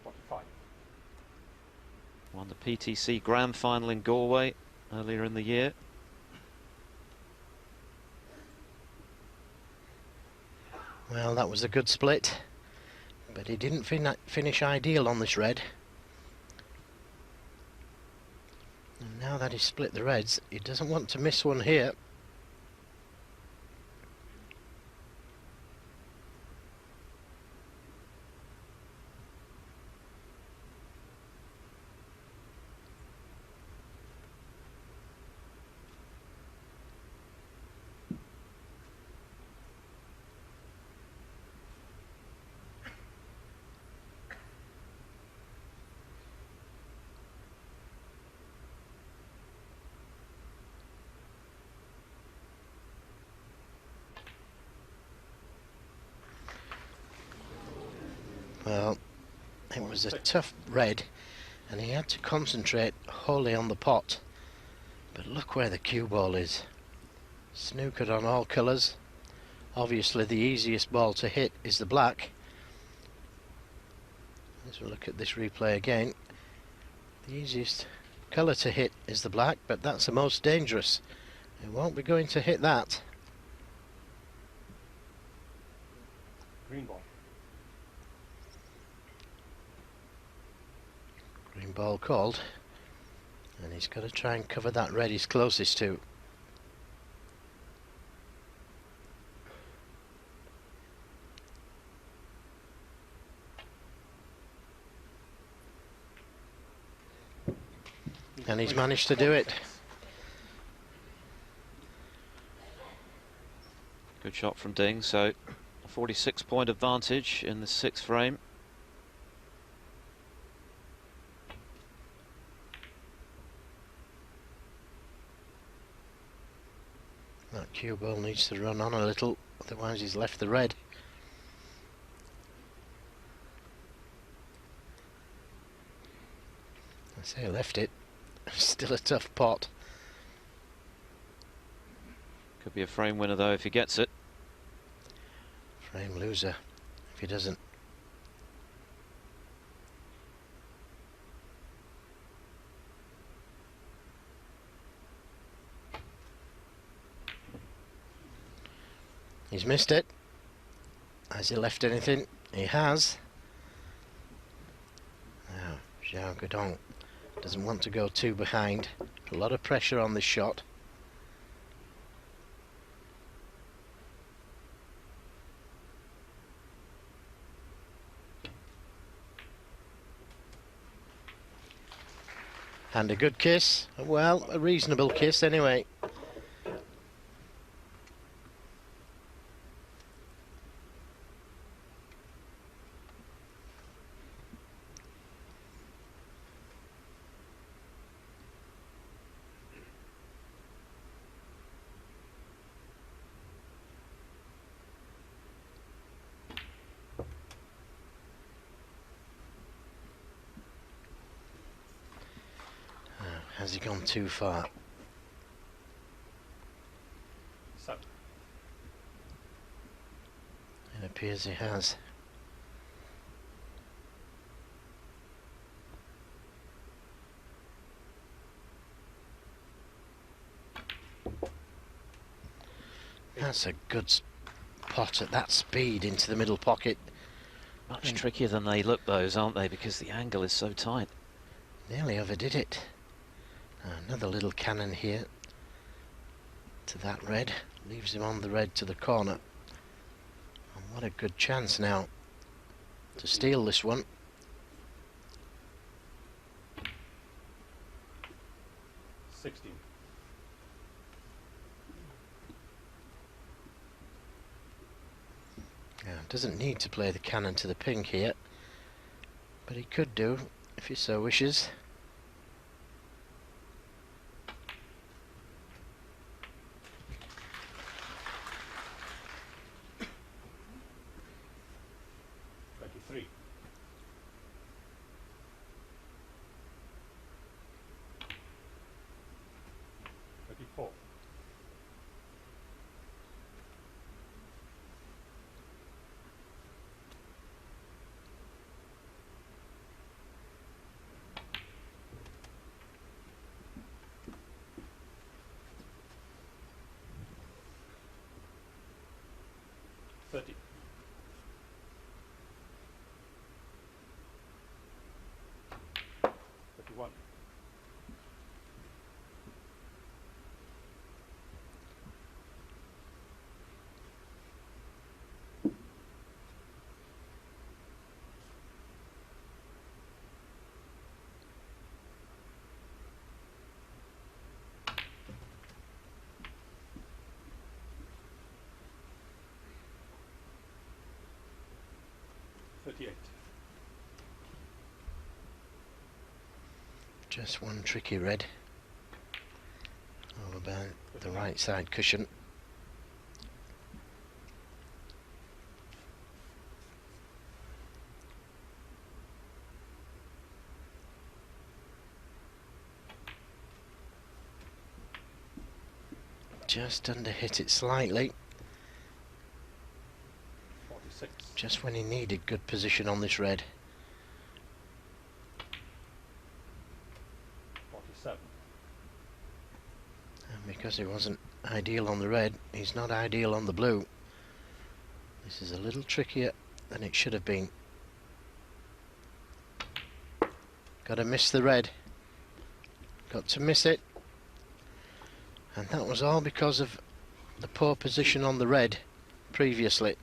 45. Won the PTC Grand Final in Galway earlier in the year. Well, that was a good split, but he didn't finish ideal on this red. And now that he's split the reds, he doesn't want to miss one here. Well, it was a tough red, and he had to concentrate wholly on the pot. But look where the cue ball is. Snookered on all colours. Obviously the easiest ball to hit is the black. Let's look at this replay again. The easiest colour to hit is the black, but that's the most dangerous. It won't be going to hit that. Green ball. Green ball called. And he's got to try and cover that red he's closest to. And he's managed to do it. Good shot from Ding, so a 46-point advantage in the 6th frame. That cue ball needs to run on a little, otherwise he's left the red. I say left it. Still a tough pot. Could be a frame winner though if he gets it. Frame loser if he doesn't. He's missed it. Has he left anything? He has. Now, Xiao Guodong doesn't want to go too behind. A lot of pressure on this shot. And a good kiss. Well, a reasonable kiss anyway. Has he gone too far? Seven. It appears he has. That's a good pot at that speed into the middle pocket. Much trickier than they look, those, aren't they? Because the angle is so tight. Nearly overdid it. Another little cannon here to that red. Leaves him on the red to the corner. And what a good chance now to steal this one. $16. Doesn't need to play the cannon to the pink here, but he could do if he so wishes. $23. $34. $30. $31. $38. Just one tricky red over by the right side cushion. just under hit it slightly. 46. Just when he needed good position on this red. 47. And because he wasn't ideal on the red, he's not ideal on the blue. This is a little trickier than it should have been. Got to miss the red. Got to miss it. And that was all because of the poor position on the red previously.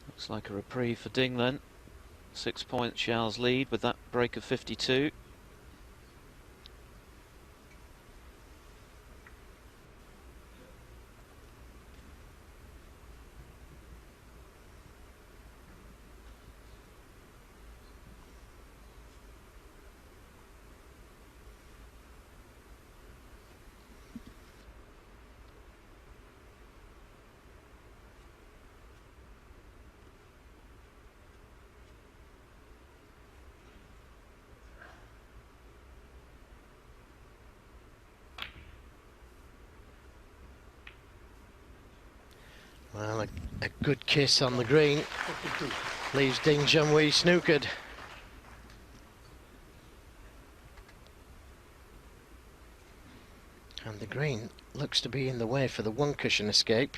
Looks like a reprieve for Ding then. 6 points Xiao's lead with that break of 52. Well, a good kiss on the green 52. leaves Ding Junhui snookered. And the green looks to be in the way for the one cushion escape,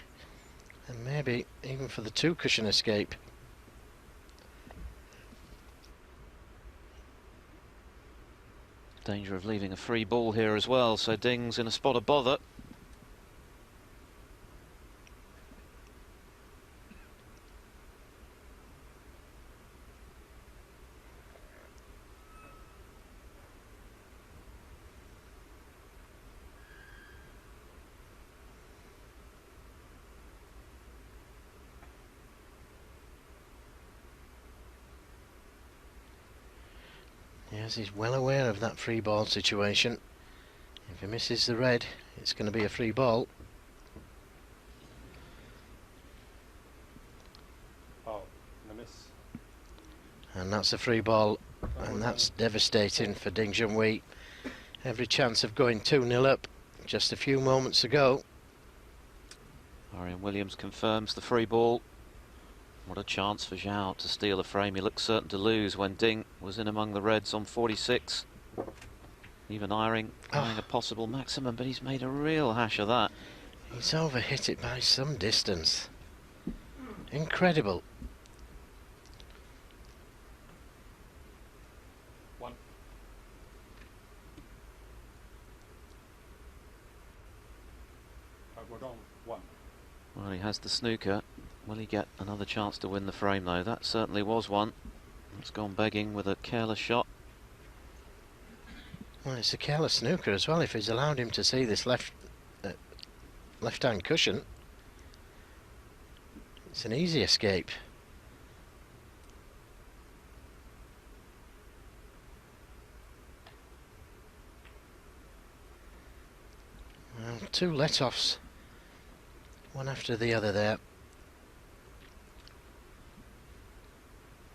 and maybe even for the two cushion escape. Danger of leaving a free ball here as well, so Ding's in a spot of bother. Yes, he's well aware of that free ball situation. If he misses the red, it's going to be a free ball. Oh, and a miss. And that's a free ball, and that's devastating for Ding Junhui. Every chance of going 2-0 up just a few moments ago. Arian Williams confirms the free ball. What a chance for Xiao to steal a frame. He looked certain to lose when Ding was in among the reds on 46. Even eyeing a possible maximum, but he's made a real hash of that. He's overhit it by some distance. Incredible. 1. Xiao Guodong, 1. Well, he has the snooker. Will he get another chance to win the frame though? That certainly was one. It's gone begging with a careless shot. Well, it's a careless snooker as well. If he's allowed him to see this left-hand cushion, it's an easy escape. Well, two let-offs, one after the other there.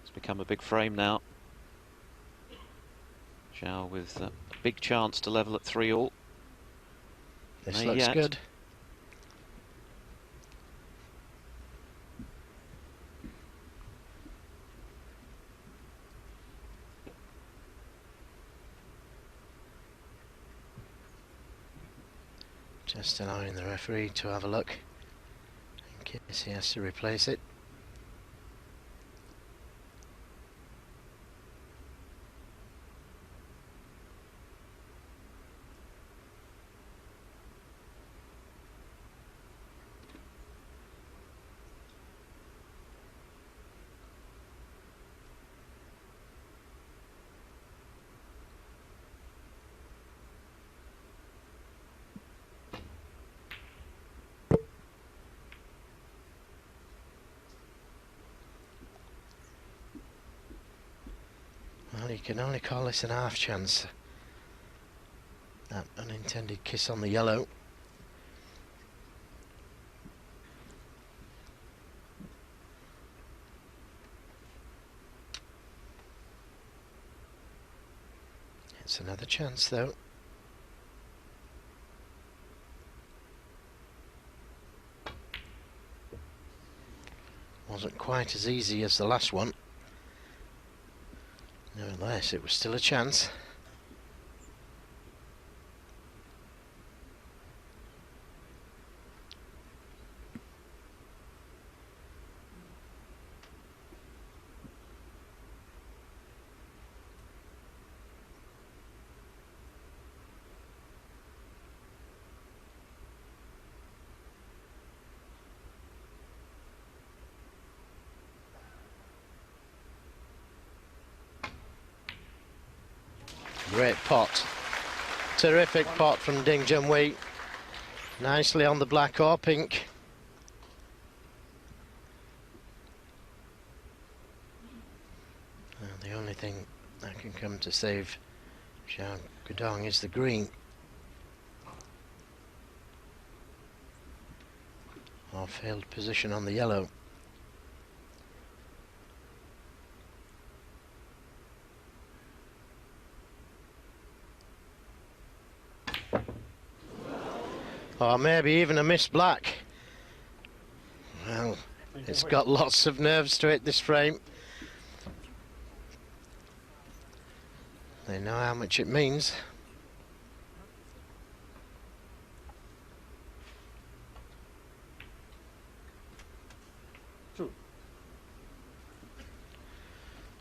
It's become a big frame now. Xiao with a big chance to level at 3-all. This Not looks yet. good. Just allowing the referee to have a look in case he has to replace it. Well, you can only call this an half chance. That unintended kiss on the yellow. It's another chance though. Wasn't quite as easy as the last one. Nevertheless, it was still a chance. Great pot. Terrific pot from Ding Junhui. Nicely on the black or pink. Well, the only thing that can come to save Xiao Guodong is the green. Or failed position on the yellow. Or maybe even a missed black. Well, it's got lots of nerves to it, this frame. They know how much it means.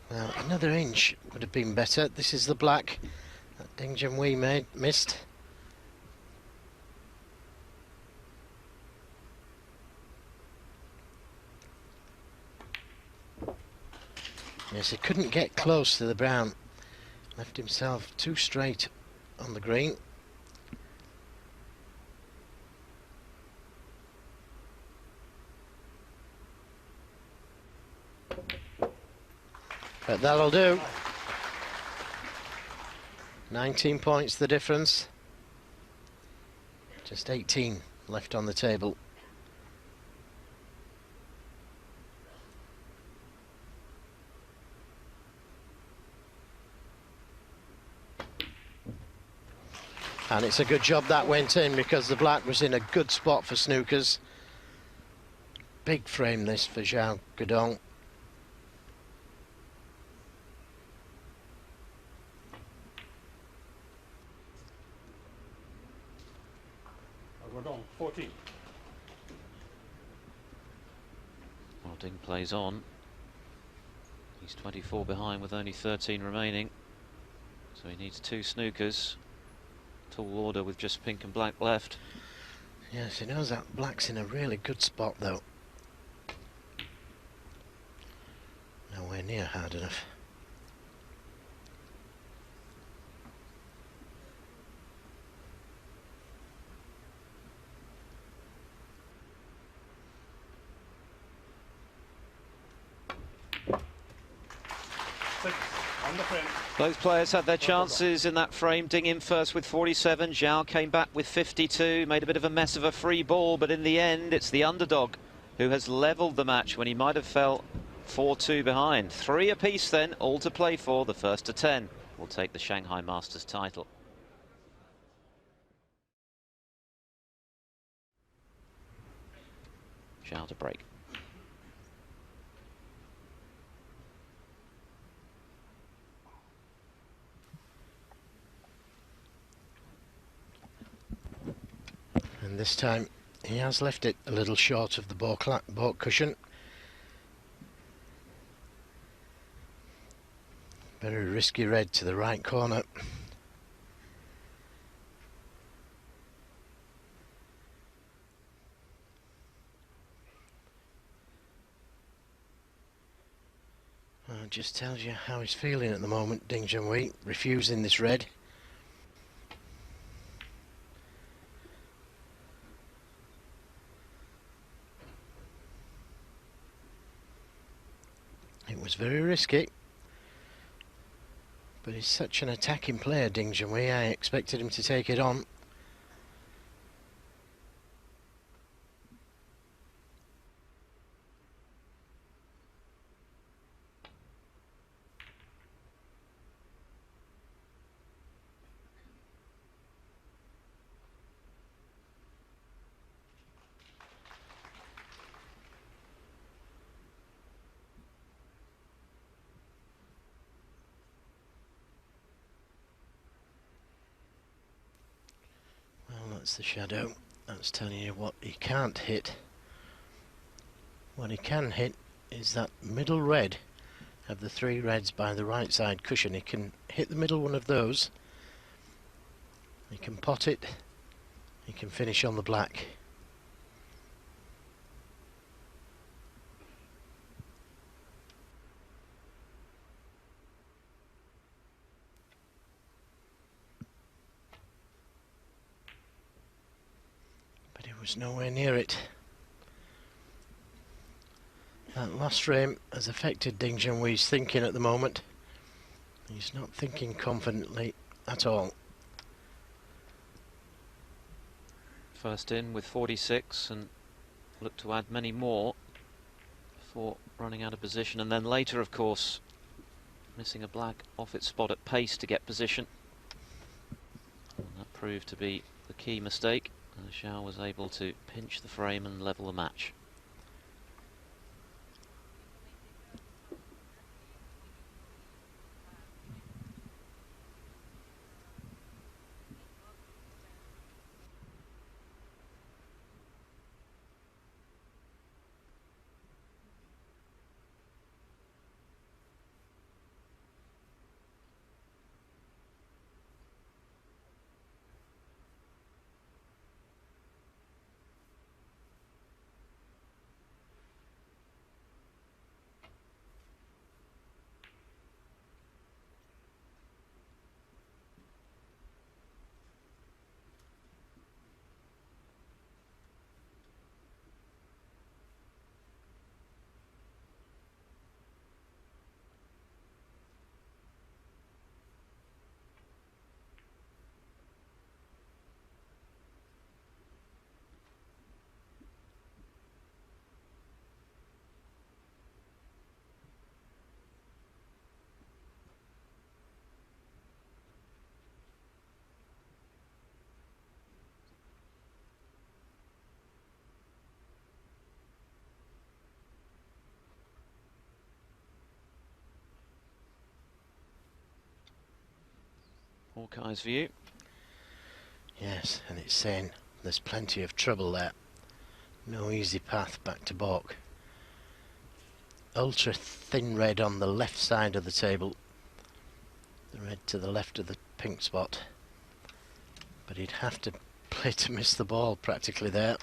Well, another inch would have been better. This is the black that Ding Junhui missed. Yes, he couldn't get close to the brown. Left himself too straight on the green. But that'll do. 19 points the difference. Just 18 left on the table. And it's a good job that went in, because the black was in a good spot for snookers. Big frame this for Xiao Guodong. Guodong, 14. Well, Ding plays on. He's 24 behind with only 13 remaining. So he needs 2 snookers. Tall order with just pink and black left. Yes, he knows that black's in a really good spot though. Nowhere near hard enough. On the frame. Both players had their chances in that frame. Ding in first with 47. Xiao came back with 52. Made a bit of a mess of a free ball, but in the end, it's the underdog who has levelled the match when he might have fell 4-2 behind. 3 apiece then, all to play for. The first to 10 will take the Shanghai Masters title. Xiao to break. And this time he has left it a little short of the baulk cushion. Very risky red to the right corner. Well, it just tells you how he's feeling at the moment, Ding Junhui, refusing this red. It was very risky, but he's such an attacking player, Ding Junhui. I expected him to take it on. That's the shadow. That's telling you what he can't hit. What he can hit is that middle red of the three reds by the right side cushion. He can hit the middle one of those. He can pot it. He can finish on the black. But he was nowhere near it. That last frame has affected Ding Junhui's thinking at the moment. He's not thinking confidently at all. First in with 46 and look to add many more before running out of position. And then later, of course, missing a black off its spot at pace to get position. And that proved to be the key mistake. And Xiao was able to pinch the frame and level the match. Hawkeye's view. Yes, and it's saying there's plenty of trouble there. No easy path back to balk. Ultra thin red on the left side of the table. The red to the left of the pink spot. But he'd have to play to miss the ball practically there.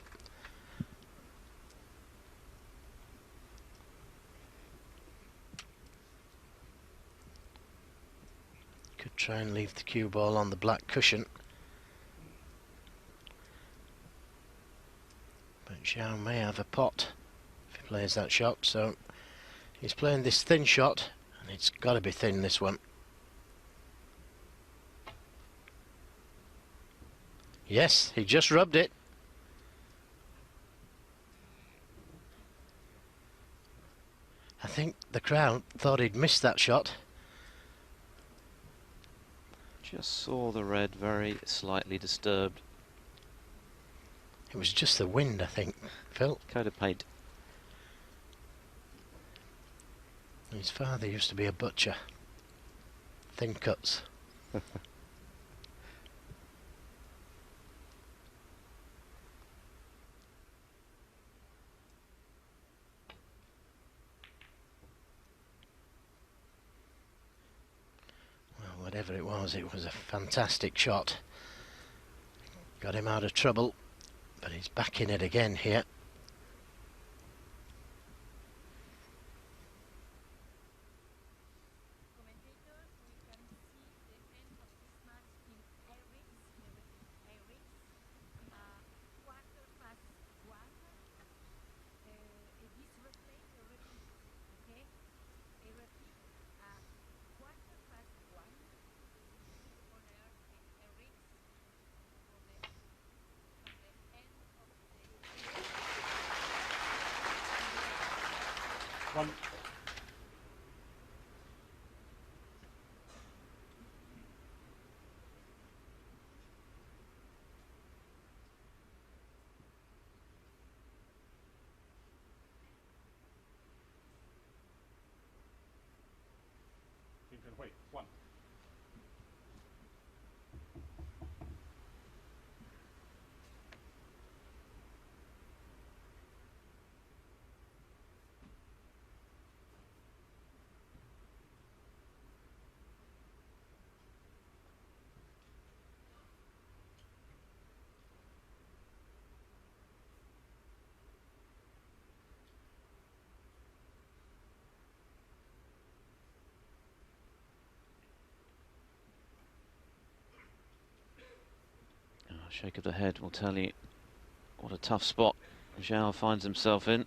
Could try and leave the cue ball on the black cushion. But Xiao may have a pot if he plays that shot, so he's playing this thin shot, and it's got to be thin, this one. Yes, he just rubbed it. I think the crowd thought he'd missed that shot. Just saw the red very slightly disturbed. It was just the wind, I think, Phil. Coat of paint. His father used to be a butcher. Thin cuts. Whatever it was a fantastic shot. Got him out of trouble, but he's back in it again here. One. Junhui, one. A shake of the head will tell you what a tough spot Xiao finds himself in.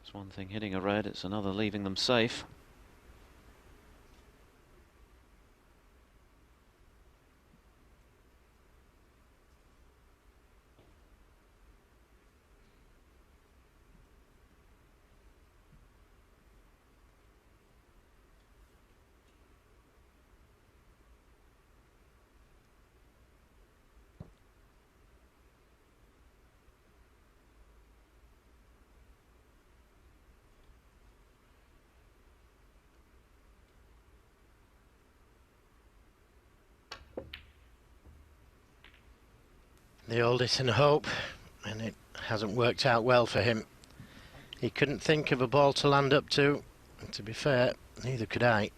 It's one thing hitting a red, it's another leaving them safe. The oldest in hope, and it hasn't worked out well for him. He couldn't think of a ball to land up to, and to be fair, neither could I.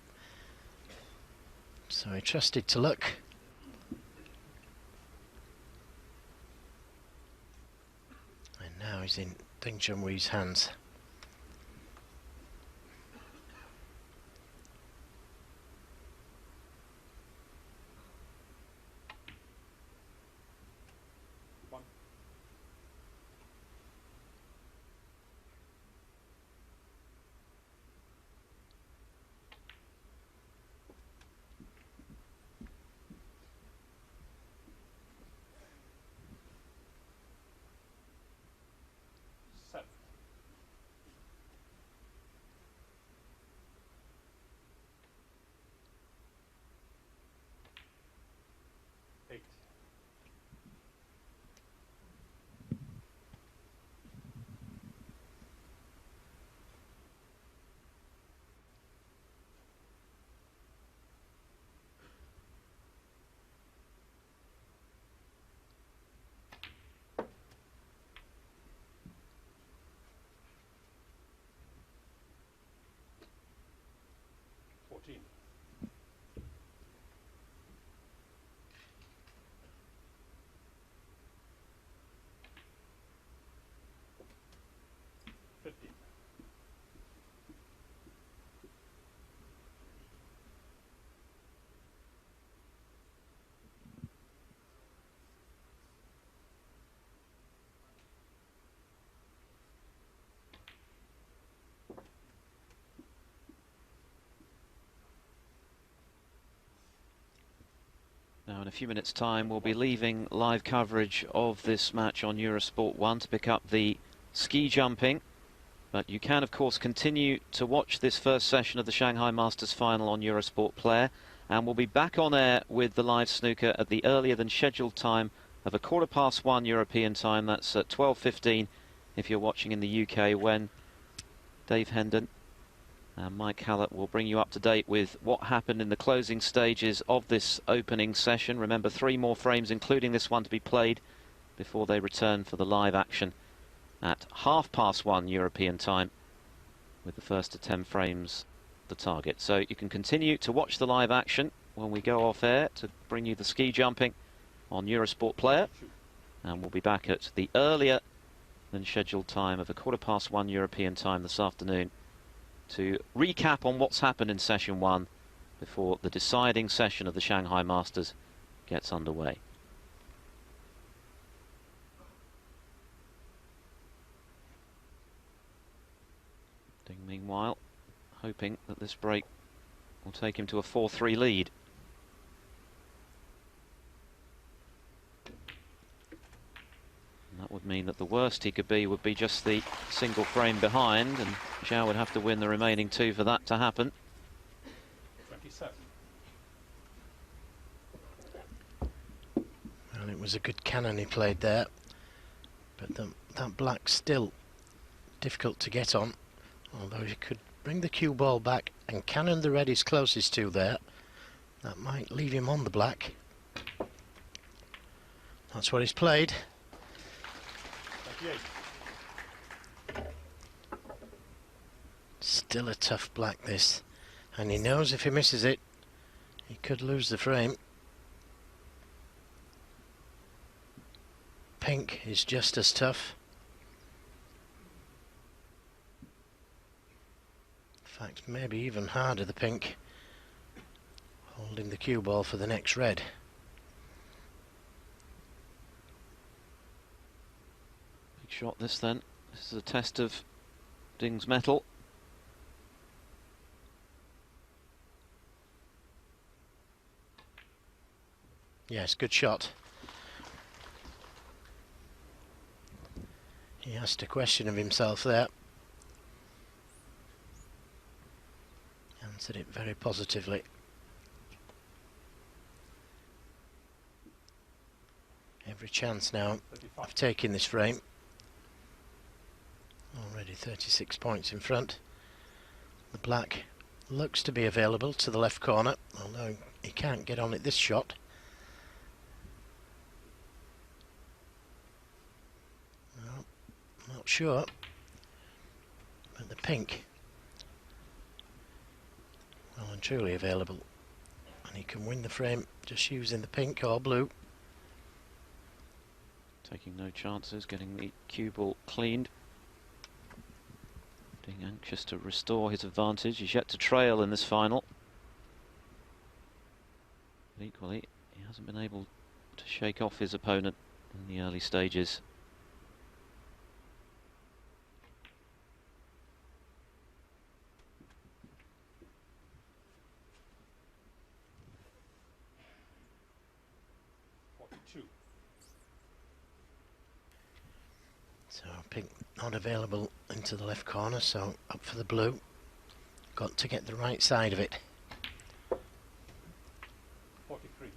So he trusted to luck. And now he's in Ding Junhui's hands. Now in a few minutes' time we'll be leaving live coverage of this match on Eurosport 1 to pick up the ski jumping. But you can of course continue to watch this first session of the Shanghai Masters final on Eurosport Player, and we'll be back on air with the live snooker at the earlier than scheduled time of 1:15 European time. That's at 12:15 if you're watching in the UK, when Dave Hendon and Mike Hallett will bring you up to date with what happened in the closing stages of this opening session. Remember, 3 more frames, including this one, to be played before they return for the live action at 1:30 European time, with the first to 10 frames the target. So you can continue to watch the live action when we go off air to bring you the ski jumping on Eurosport Player, and we'll be back at the earlier than scheduled time of 1:15 European time this afternoon to recap on what's happened in session 1 before the deciding session of the Shanghai Masters gets underway. Ding, meanwhile, hoping that this break will take him to a 4-3 lead. That would mean that the worst he could be would be just the single frame behind, and Xiao would have to win the remaining 2 for that to happen. 27. Well, it was a good cannon he played there, but that black's still difficult to get on, although you could bring the cue ball back and cannon the red he's closest to there. That might leave him on the black. That's what he's played. Still a tough black, this, and he knows if he misses it he could lose the frame. Pink is just as tough. In fact, maybe even harder, the pink, holding the cue ball for the next red. shot this then. This is a test of Ding's mettle. Yes, good shot. He asked a question of himself there. Answered it very positively. Every chance now 35. of taking this frame. Already 36 points in front. The black looks to be available to the left corner, although he can't get on it this shot. No, not sure. But the pink, well and truly available. And he can win the frame just using the pink or blue. Taking no chances, getting the cue ball cleaned. Ding anxious to restore his advantage. He's yet to trail in this final. But equally, he hasn't been able to shake off his opponent in the early stages. So pink not available into the left corner, so up for the blue. Got to get the right side of it. 43.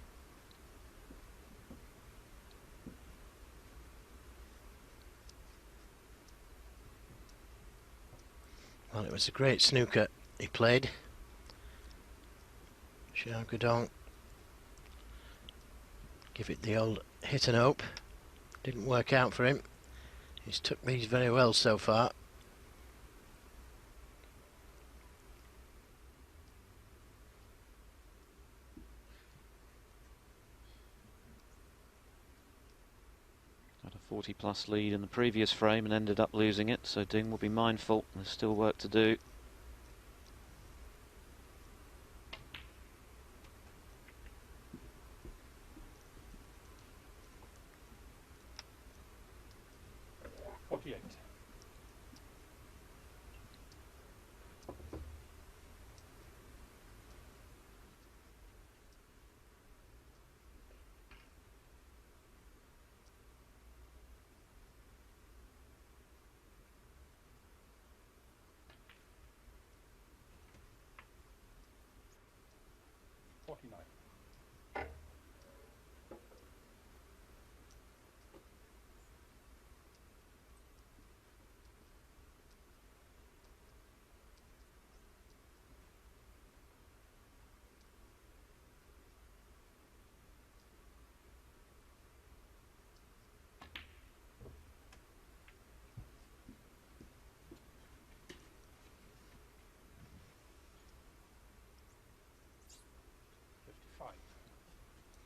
Well, it was a great snooker he played. Xiao Guodong give it the old hit and hope. Didn't work out for him. He's took these very well so far. Had a 40+ lead in the previous frame and ended up losing it, so Ding will be mindful. There's still work to do.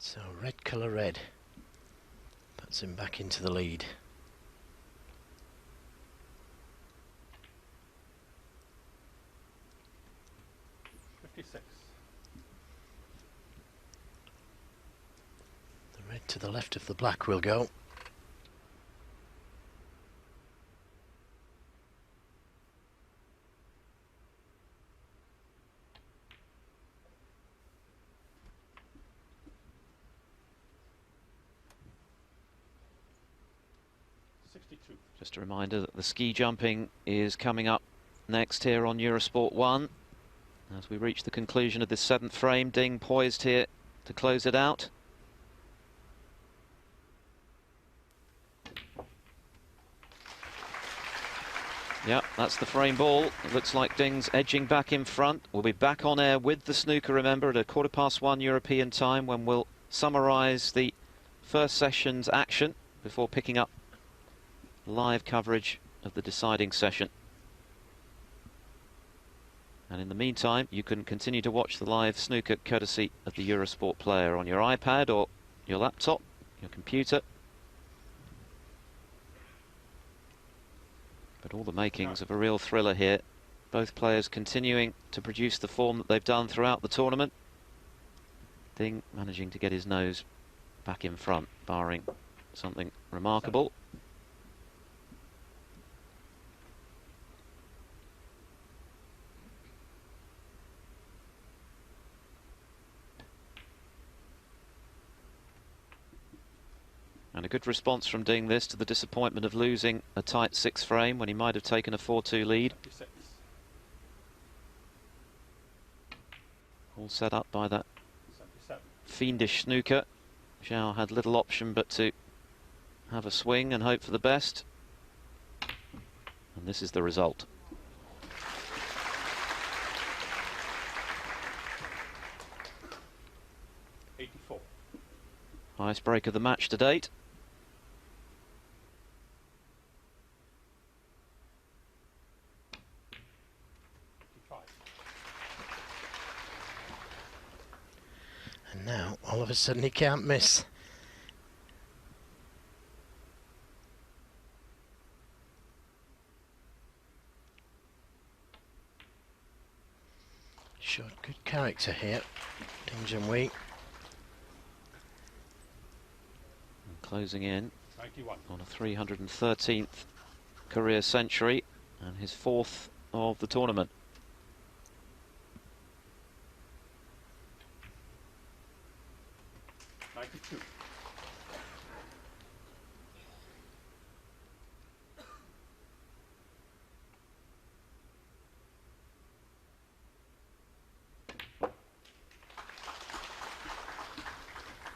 So red colour red puts him back into the lead. The red to the left of the black will go. Just a reminder that the ski jumping is coming up next here on Eurosport 1. As we reach the conclusion of this 7th frame, Ding poised here to close it out. Yep, that's the frame ball. It looks like Ding's edging back in front. We'll be back on air with the snooker, remember, at 1:15 European time, when we'll summarise the first session's action before picking up live coverage of the deciding session. And in the meantime, you can continue to watch the live snooker courtesy of the Eurosport player on your iPad or your laptop, your computer. But all the makings of a real thriller here. Both players continuing to produce the form that they've done throughout the tournament. Ding managing to get his nose back in front, barring something remarkable. And a good response from Ding this to the disappointment of losing a tight 6th frame when he might have taken a 4-2 lead. 76. All set up by that 77. fiendish snooker. Xiao had little option but to have a swing and hope for the best. And this is the result. Highest break of the match to date. And now, all of a sudden, he can't miss. Showed good character here, Ding Junhui. Closing in 91. on a 313th career century and his 4th of the tournament.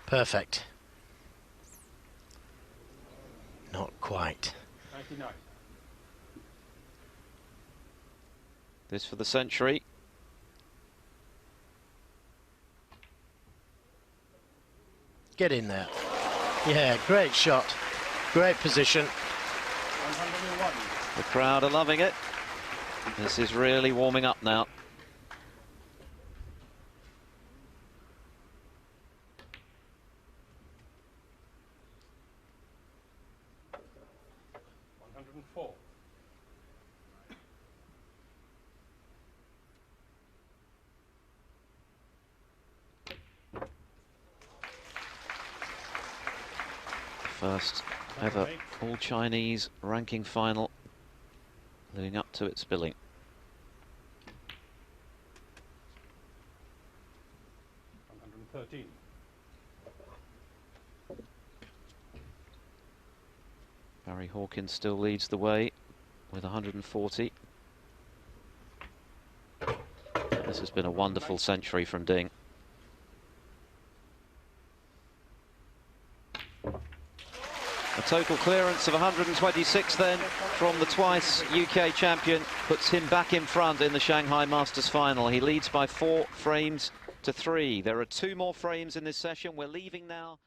Perfect. Not quite. 99. This for the century. Get in there. Yeah, great shot. Great position. 101. The crowd are loving it. This is really warming up now. First ever all Chinese ranking final leading up to its billing. Barry Hawkins still leads the way with 140. This has been a wonderful century from Ding. A total clearance of 126 then from the twice UK champion puts him back in front in the Shanghai Masters final. He leads by 4 frames to 3. There are 2 more frames in this session. We're leaving now.